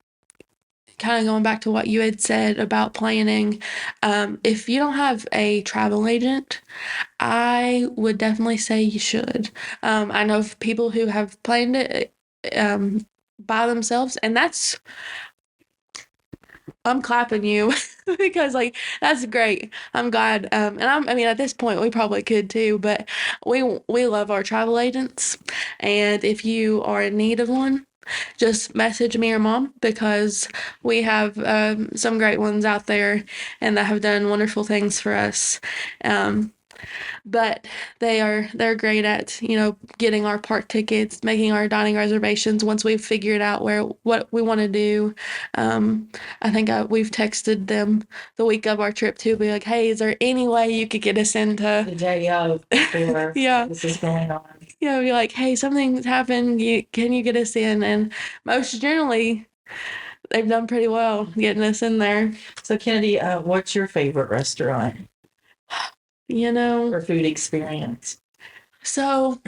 of going back to what you had said about planning. If you don't have a travel agent, I would definitely say you should. I know of people who have planned it by themselves, and I'm clapping you because like that's great. I'm glad. I mean at this point we probably could too, but we love our travel agents. And if you are in need of one, just message me or mom because we have some great ones out there and that have done wonderful things for us. But they're great at getting our park tickets, making our dining reservations once we've figured out what we want to do. I think we've texted them the week of our trip to be like, hey, is there any way you could get us into The day of before yeah, this is going on. be like, hey, something's happened, can you get us in? And most generally they've done pretty well getting us in there. So Kennedy, what's your favorite restaurant or food experience? So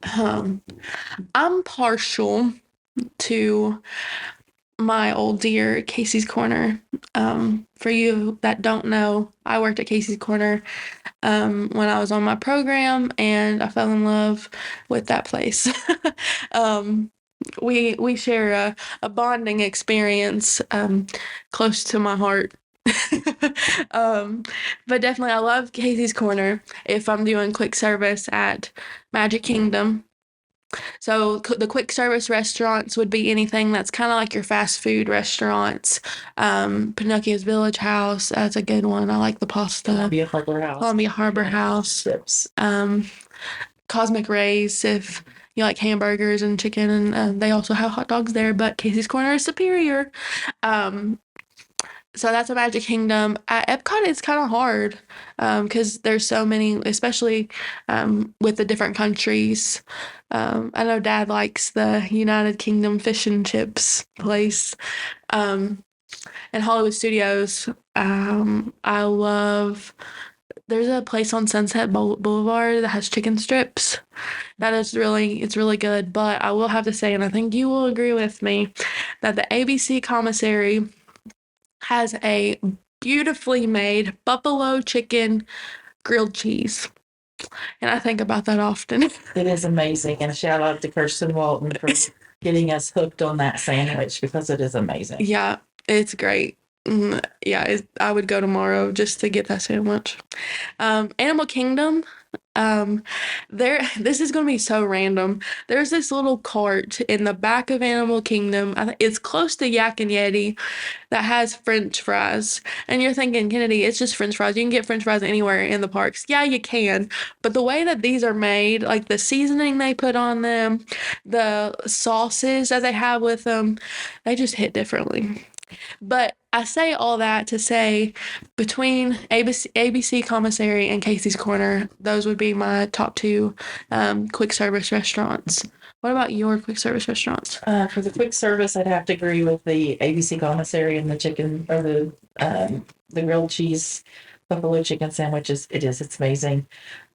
I'm partial to my old dear Casey's Corner. For you that don't know, I worked at Casey's Corner when I was on my program, and I fell in love with that place. We share a bonding experience close to my heart. But definitely, I love Casey's Corner if I'm doing quick service at Magic Kingdom. So the quick service restaurants would be anything that's kind of like your fast food restaurants. Pinocchio's Village House, that's a good one. I like the pasta. Columbia Harbor House. Columbia Harbor House. Chips. Cosmic Rays, if you like hamburgers and chicken, and they also have hot dogs there, but Casey's Corner is superior. So that's a Magic Kingdom. At Epcot, it's kind of hard because there's so many, especially with the different countries. I know Dad likes the United Kingdom fish and chips place. And Hollywood Studios, I love. There's a place on Sunset Boulevard that has chicken strips. It's really good. But I will have to say, and I think you will agree with me, that the ABC commissary has a beautifully made buffalo chicken grilled cheese. And I think about that often. It is amazing. And shout out to Kirsten Walton for getting us hooked on that sandwich because it is amazing. Yeah, it's great. Yeah, I would go tomorrow just to get that sandwich. Animal Kingdom. This is gonna be so random. There's this little cart in the back of Animal Kingdom. I think it's close to Yak and Yeti that has French fries. And you're thinking, Kennedy, it's just French fries. You can get French fries anywhere in the parks. Yeah, you can. But the way that these are made, like the seasoning they put on them, the sauces that they have with them, they just hit differently. But I say all that to say between ABC Commissary and Casey's Corner, those would be my top two quick service restaurants. What about your quick service restaurants? For the quick service, I'd have to agree with the ABC commissary and the chicken or the grilled cheese buffalo chicken sandwiches. It's amazing.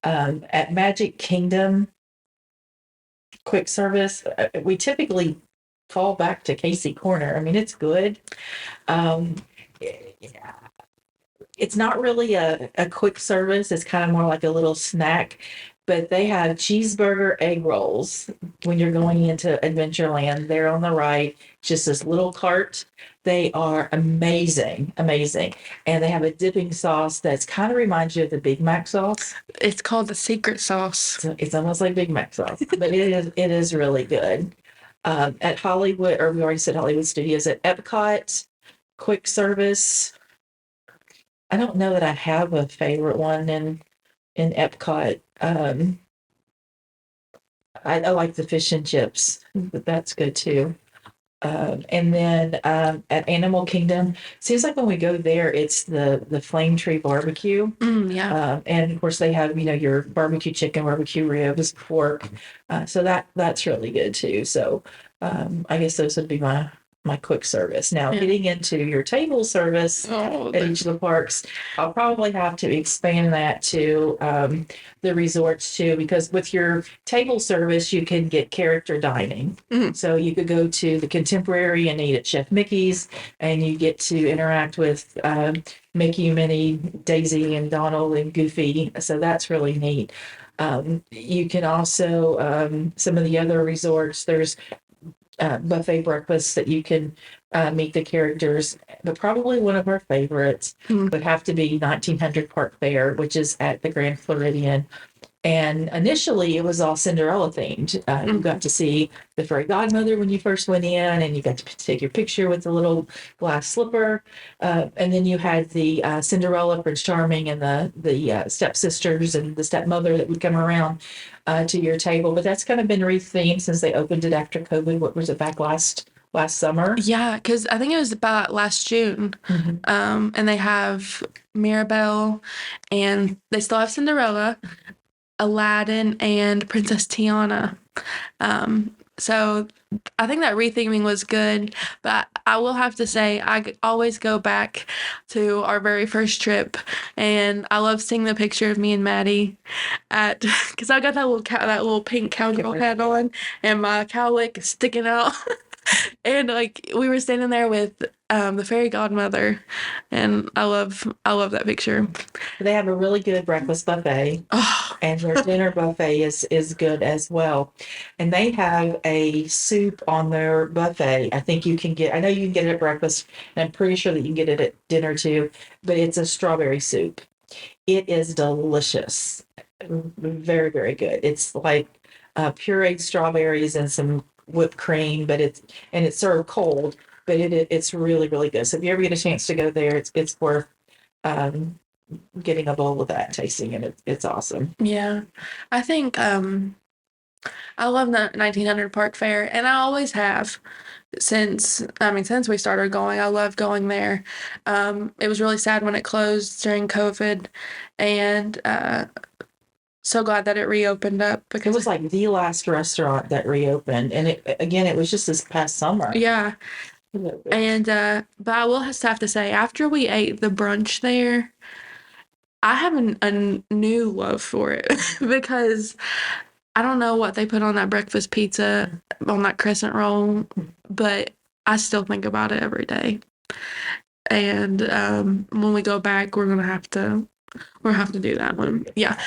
At Magic Kingdom quick service, we typically fall back to Casey Corner. I mean, it's good. it's not really a quick service. It's kind of more like a little snack. But they have cheeseburger egg rolls when you're going into Adventureland. They're on the right, just this little cart. They are amazing, amazing. And they have a dipping sauce that's kind of reminds you of the Big Mac sauce. It's called the secret sauce. So it's almost like Big Mac sauce, but it is really good. At Hollywood, or we already said Hollywood Studios, at Epcot, quick service. I don't know that I have a favorite one in Epcot. I like the fish and chips, but that's good too. And then at Animal Kingdom, seems like when we go there, it's the Flame Tree Barbecue. Yeah. And of course, they have your barbecue chicken, barbecue ribs, pork. So that's really good too. So I guess those would be my quick service. Now, Yeah. getting into your table service Oh, at each of the parks, I'll probably have to expand that to the resorts too, because with your table service, you can get character dining. Mhm. So you could go to the Contemporary and eat at Chef Mickey's, and you get to interact with Mickey, Minnie, Daisy, and Donald and Goofy. So that's really neat. You can also, some of the other resorts, there's buffet breakfasts that you can meet the characters. But probably one of our favorites would have to be 1900 Park Fair, which is at the Grand Floridian. And initially, it was all Cinderella themed. You got to see the fairy godmother when you first went in, and you got to take your picture with the little glass slipper. And then you had the Cinderella, Prince Charming, and the stepsisters and the stepmother that would come around to your table. But that's kind of been rethemed since they opened it after COVID. What was it, back last summer? Yeah, because I think it was about last June. And they have Mirabelle, and they still have Cinderella, Aladdin, and Princess Tiana. So I think that retheming was good, but I will have to say always go back to our very first trip, and I love seeing the picture of me and Maddie at because I got that little pink cowgirl hat on, and my cowlick is sticking out. And like we were standing there with the fairy godmother, and I love that picture. They have a really good breakfast buffet, Oh, and their dinner buffet is good as well. And they have a soup on their buffet. I think you can get. I know you can get it at breakfast, and I'm pretty sure that you can get it at dinner too. But it's a strawberry soup. It is delicious, very very good. It's like pureed strawberries and some whipped cream, but it's served cold. But it's really really good. So if you ever get a chance to go there, it's worth getting a bowl of that, tasting it. It's awesome. yeah. I think I love the 1900 Park Fair, and I always have since we started going. I love going there. It was really sad when it closed during COVID, and so glad that it reopened up It because was like the last restaurant that reopened, and it was just this past summer. yeah. And but I will have to say, after we ate the brunch there, I have a new love for it because I don't know what they put on that breakfast pizza, on that crescent roll, but I still think about it every day. And when we go back, we're gonna have to do that one. Yeah.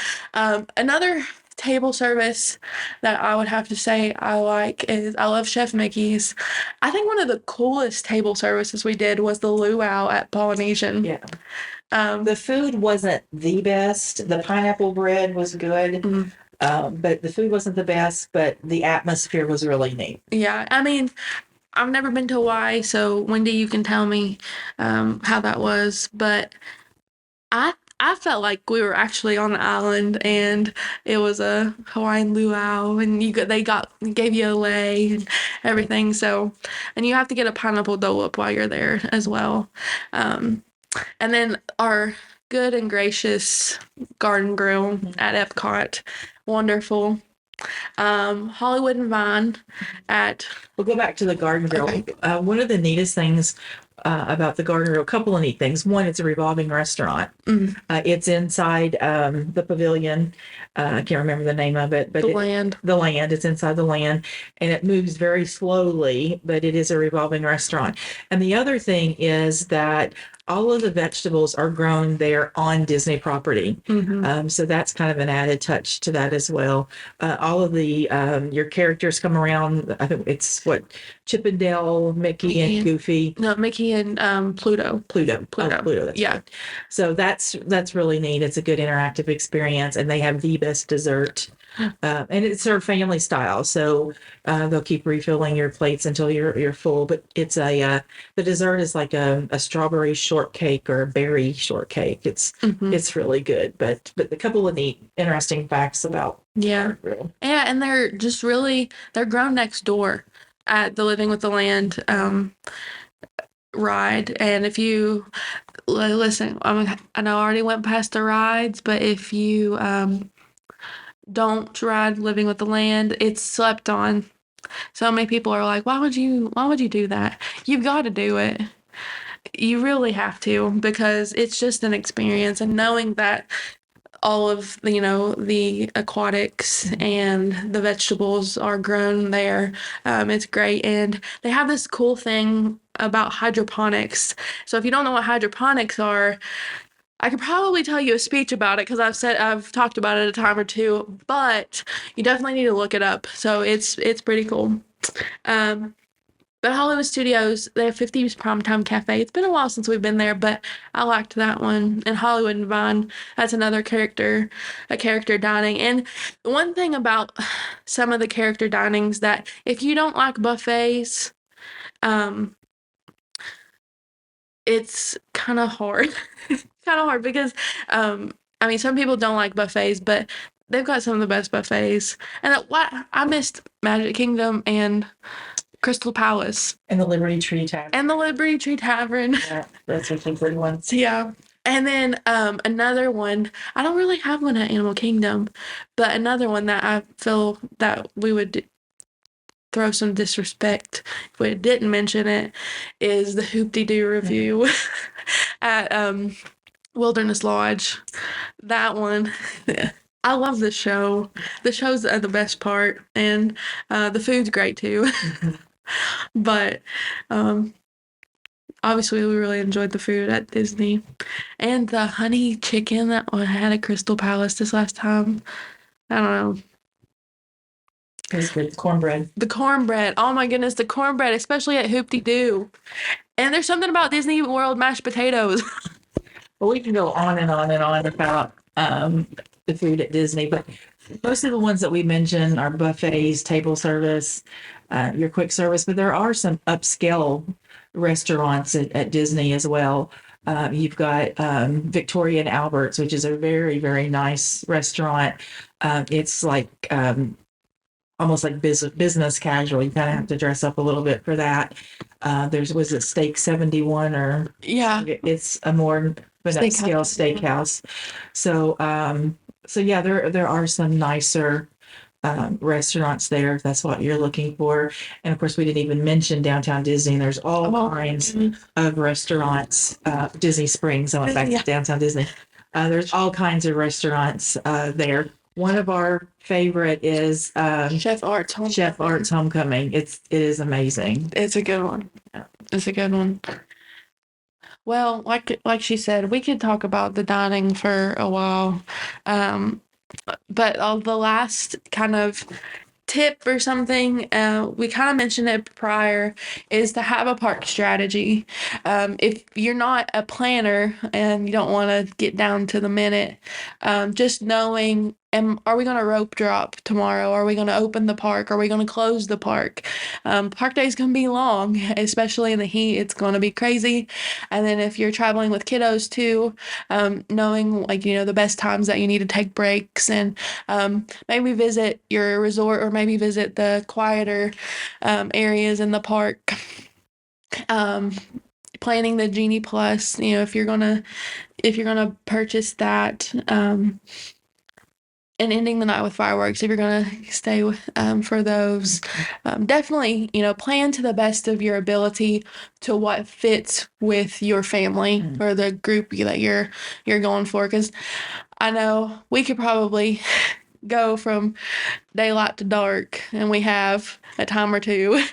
Another table service that I would have to say I like is I love Chef Mickey's. I think one of the coolest table services we did was the luau at Polynesian. Yeah. The food wasn't the best. The pineapple bread was good, but the food wasn't the best. But the atmosphere was really neat. Yeah, I mean, I've never been to Hawaii, so Wendy, you can tell me how that was. But I felt like we were actually on the island, and it was a Hawaiian luau, and they gave you a lei and everything. So, and you have to get a pineapple Dole Whip while you're there as well. And then our good and gracious garden grill at Epcot, wonderful. Hollywood and Vine at. We'll go back to the garden grill. Okay. One of the neatest things about the garden grill, a couple of neat things. One, it's a revolving restaurant. It's inside the pavilion. I can't remember the name of it, but The Land. The Land. It's inside the Land, and it moves very slowly, but it is a revolving restaurant. And the other thing is that all of the vegetables are grown there on Disney property. So that's kind of an added touch to that as well. All of the your characters come around. I think it's what Chippendale, Mickey, and Goofy. No, Mickey and Pluto. Pluto. Pluto. Pluto. That's Yeah. right. So that's really neat. It's a good interactive experience, and they have the best dessert. And it's sort of family style, so they'll keep refilling your plates until you're full. But it's the dessert is like a strawberry shortcake or a berry shortcake. It's really good. But a couple of neat, interesting facts about Yeah. Grill. Yeah, and they're grown next door at the Living with the Land ride. And if you listen, I know I already went past the rides, but if you don't ride Living with the Land, it's slept on. So many people are like, why would you do that? You've got to do it. You really have to, because it's just an experience, and knowing that all of the aquatics and the vegetables are grown there, it's great. And they have this cool thing about hydroponics. So if you don't know what hydroponics are, I could probably tell you a speech about it, because I've talked about it a time or two, but you definitely need to look it up. So it's pretty cool. But Hollywood Studios, they have 50's Primetime Cafe. It's been a while since we've been there, but I liked that one. And Hollywood and Vine, that's a character dining. And one thing about some of the character dinings, that if you don't like buffets, it's kind of hard. Kind of hard because, I mean, some people don't like buffets, but they've got some of the best buffets. And I missed Magic Kingdom and Crystal Palace And the Liberty Tree Tavern. and the Liberty Tree Tavern. Yeah, that's a good one. Yeah. And then another one, I don't really have one at Animal Kingdom, but another one that I feel that we would throw some disrespect if we didn't mention it is the Hoop-Dee-Doo review at Wilderness Lodge. That one. I love the show. The show's the best part, and the food's great too. But obviously, we really enjoyed the food at Disney, and the honey chicken that I had at Crystal Palace this last time. I don't know. It was good. Cornbread. The cornbread. Oh my goodness, the cornbread, especially at Hoop-Dee-Doo. And there's something about Disney World mashed potatoes. Well, we can go on and on and on about the food at Disney, but most of the ones that we mentioned are buffets, table service, your quick service, but there are some upscale restaurants at Disney as well. You've got Victoria and Albert's, which is a very, very nice restaurant. It's like almost like business casual. You kind of have to dress up a little bit for that. Was it Steak 71, or Yeah. it's a more upscale steakhouse. So yeah, there are some nicer restaurants there if that's what you're looking for. And of course, we didn't even mention Downtown Disney. There's all kinds of restaurants. Disney Springs, I went back to Downtown Disney. There's all kinds of restaurants there. One of our favorite is Chef Art's Homecoming. It is amazing. It's a good one. Yeah. It's a good one. Well, like she said, we could talk about the dining for a while. But the last kind of tip or something, we kind of mentioned it prior, is to have a park strategy. If you're not a planner and you don't want to get down to the minute, just knowing, are we going to rope drop tomorrow? Are we going to open the park? Are we going to close the park? Park day is going to be long, especially in the heat. It's going to be crazy. And then if you're traveling with kiddos too, knowing the best times that you need to take breaks, and maybe visit your resort, or maybe visit the quieter areas in the park. Planning the Genie Plus, if you're gonna purchase that. And ending the night with fireworks, if you're going to stay for those. Definitely, plan to the best of your ability to what fits with your family or the group that you're going for. Because I know we could probably go from daylight to dark, and we have a time or two,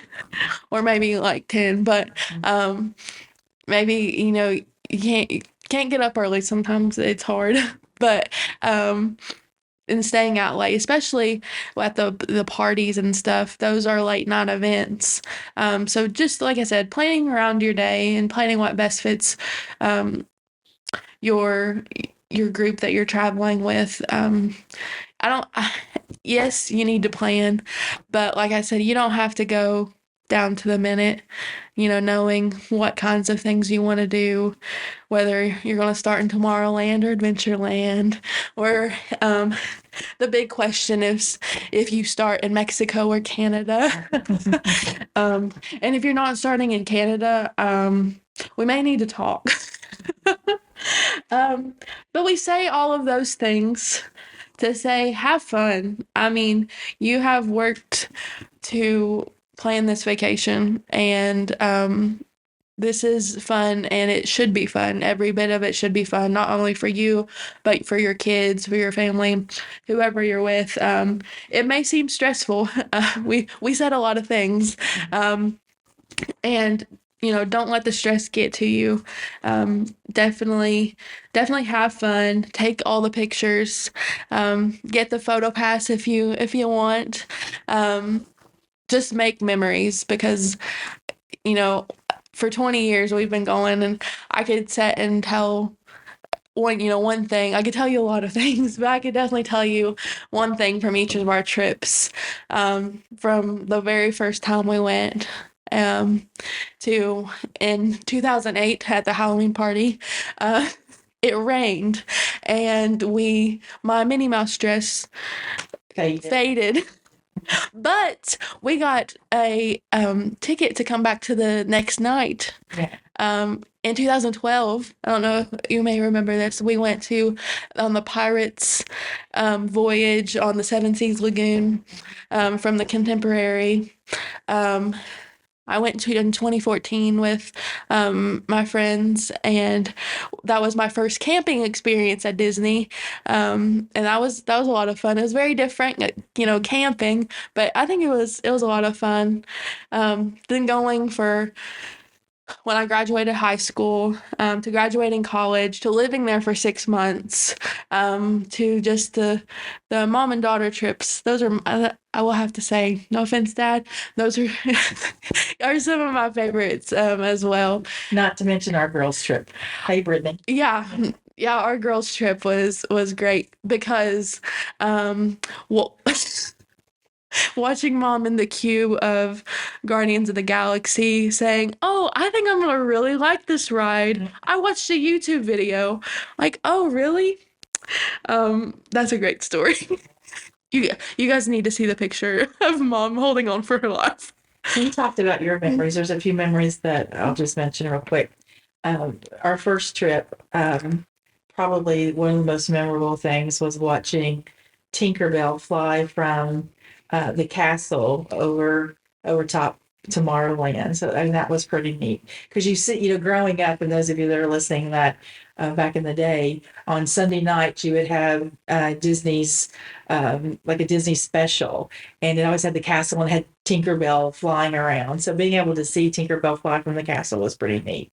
or maybe like 10, but maybe, you can't get up early. Sometimes it's hard, but and staying out late, especially at the parties and stuff. Those are late night events. So just like I said, planning around your day and planning what best fits um, your your group that you're traveling with. I don't. Yes, you need to plan, but like I said, you don't have to go down to the minute. Knowing what kinds of things you want to do, whether you're going to start in Tomorrowland or Adventureland, or the big question is if you start in Mexico or Canada. And if you're not starting in Canada, we may need to talk. um, but we say all of those things to say have fun. I mean, you have worked to plan this vacation, and this is fun, and it should be fun. Every bit of it should be fun, not only for you, but for your kids, for your family, whoever you're with. It may seem stressful. We said a lot of things, and don't let the stress get to you. Definitely have fun. Take all the pictures. Get the photo pass if you want. Just make memories because you know for 20 years we've been going, and I could sit and tell one thing. I could tell you a lot of things, but I could definitely tell you one thing from each of our trips, from the very first time we went, um, to in 2008 at the Halloween party. uh, it rained, and my Minnie Mouse dress faded. But we got a ticket to come back to the next night. Yeah. In 2012, I don't know if you may remember this, we went on the Pirates voyage on the Seven Seas Lagoon, from the Contemporary. Um, I went to in 2014 with my friends, and that was my first camping experience at Disney, and that was a lot of fun. It was very different, camping, but I think it was a lot of fun. Then going for when I graduated high school, to graduating college, to living there for 6 months, to just the mom and daughter trips. Those are, I will have to say, no offense, Dad, those are are some of my favorites, as well. Not to mention our girls' trip. Hey, Brittany. Yeah. Yeah, our girls' trip was great because, well, watching mom in the queue of Guardians of the Galaxy saying, "Oh, I think I'm gonna really like this ride. I watched a YouTube video." Like, "Oh, really?" That's a great story. You guys need to see the picture of mom holding on for her life. You talked about your memories. There's a few memories that I'll just mention real quick. Our first trip, probably one of the most memorable things was watching Tinkerbell fly from the castle over top Tomorrowland. So and that was pretty neat because you see, growing up, and those of you that are listening, that back in the day on Sunday night you would have Disney's like a Disney special, and it always had the castle and had Tinkerbell flying around. So being able to see Tinkerbell fly from the castle was pretty neat.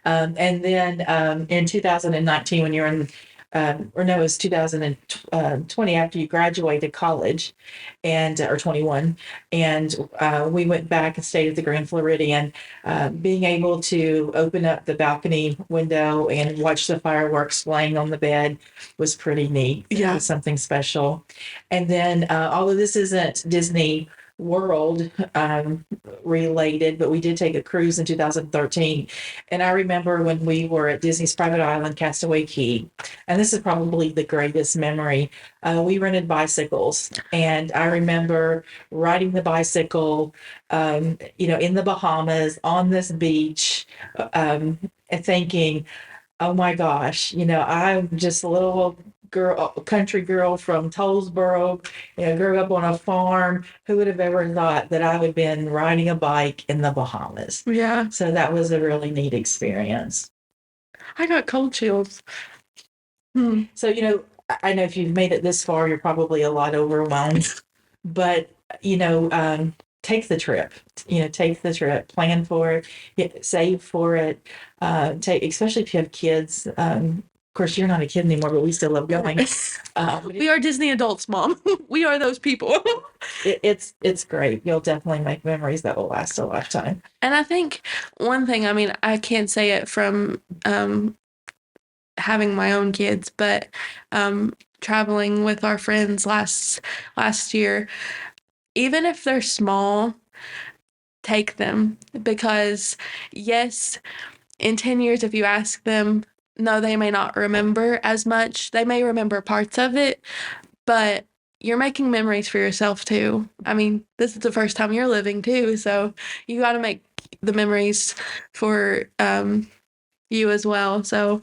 And then in 2019, when you're in, or no, it was 2020 after you graduated college, and or 21, and we went back and stayed at the Grand Floridian. Being able to open up the balcony window and watch the fireworks flying on the bed was pretty neat. Yeah. It was something special. And then, although this isn't Disney World related, but we did take a cruise in 2013. And I remember when we were at Disney's Private Island, Castaway Cay, and this is probably the greatest memory. We rented bicycles, and I remember riding the bicycle, in the Bahamas on this beach, and thinking, oh my gosh, I'm just a little country girl from Tollsboro, grew up on a farm. Who would have ever thought that I would have been riding a bike in the Bahamas? Yeah. So that was a really neat experience. I got cold chills. So, I know if you've made it this far, you're probably a lot overwhelmed, but, take the trip. Take the trip, plan for it, save for it. Take, especially if you have kids. Of course, you're not a kid anymore, but we still love going. We are Disney adults, Mom. We are those people. It's great. You'll definitely make memories that will last a lifetime. And I think one thing, I mean, I can't say it from having my own kids, but traveling with our friends last year, even if they're small, take them, because yes, in 10 years, if you ask them, no, they may not remember as much. They may remember parts of it, but you're making memories for yourself too. I mean, this is the first time you're living too, so you got to make the memories for you as well. So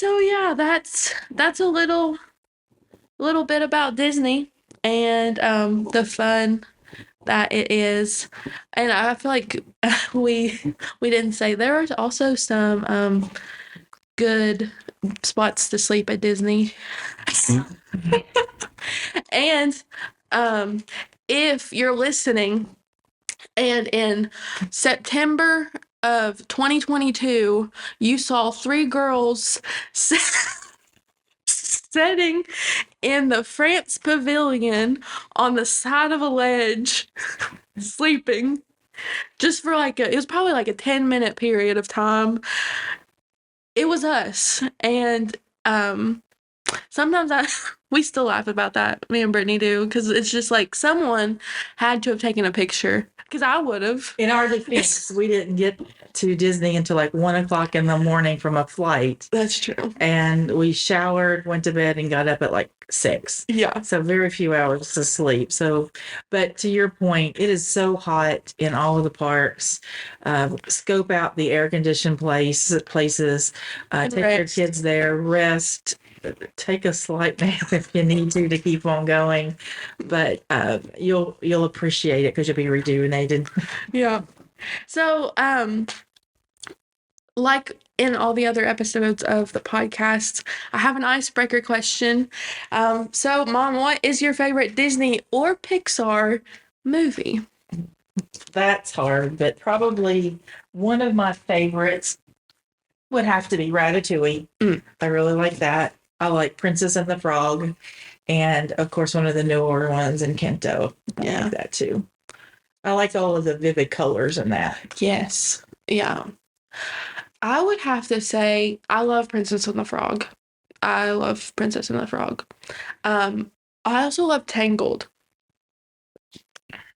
yeah, that's a little bit about Disney and the fun that it is. And I feel like we didn't say there are also some good spots to sleep at Disney. And if you're listening and in September of 2022 you saw three girls sitting in the France Pavilion on the side of a ledge sleeping just for it was probably like a 10-minute period of time. It was us. And sometimes we still laugh about that, me and Brittany do, because it's just like someone had to have taken a picture, because I would have. In our defense, we didn't get to Disney until like 1 o'clock in the morning from a flight. That's true. And we showered, went to bed, and got up at like 6. Yeah. So very few hours to sleep. So, but to your point, it is so hot in all of the parks. Scope out the air conditioned places. Take your kids there, rest. Take a slight nap if you need to keep on going, but you'll appreciate it because you'll be rejuvenated. Yeah. So like in all the other episodes of the podcast, I have an icebreaker question. So Mom, what is your favorite Disney or Pixar movie? That's hard, but probably one of my favorites would have to be Ratatouille. I really like that. I like Princess and the Frog, and of course one of the newer ones, Encanto. I like that too. I like all of the vivid colors in that. Yes. Yeah. I would have to say I love Princess and the Frog. I love Princess and the Frog. I also love Tangled.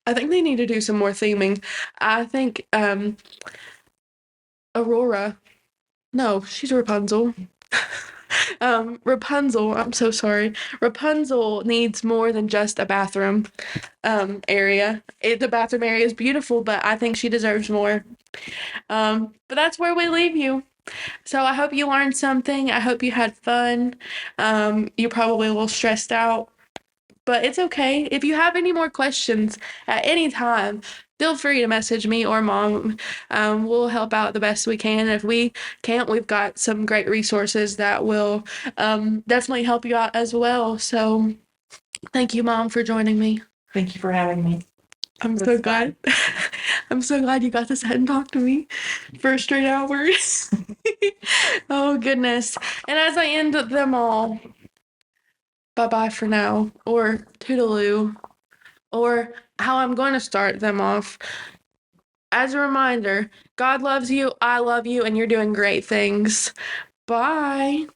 I think they need to do some more theming. I think Aurora. No, she's Rapunzel. Rapunzel, I'm so sorry. Rapunzel needs more than just a bathroom area. The bathroom area is beautiful, but I think she deserves more. But that's where we leave you. So I hope you learned something. I hope you had fun. You're probably a little stressed out, but it's okay. If you have any more questions at any time, feel free to message me or Mom. We'll help out the best we can. If we can't, we've got some great resources that will definitely help you out as well. So thank you, Mom, for joining me. Thank you for having me. I'm so glad. I'm so glad you got to sit and talk to me for a straight hour. Oh, goodness. And as I end them all, bye-bye for now, or toodaloo, or how I'm going to start them off. As a reminder, God loves you, I love you, and you're doing great things. Bye.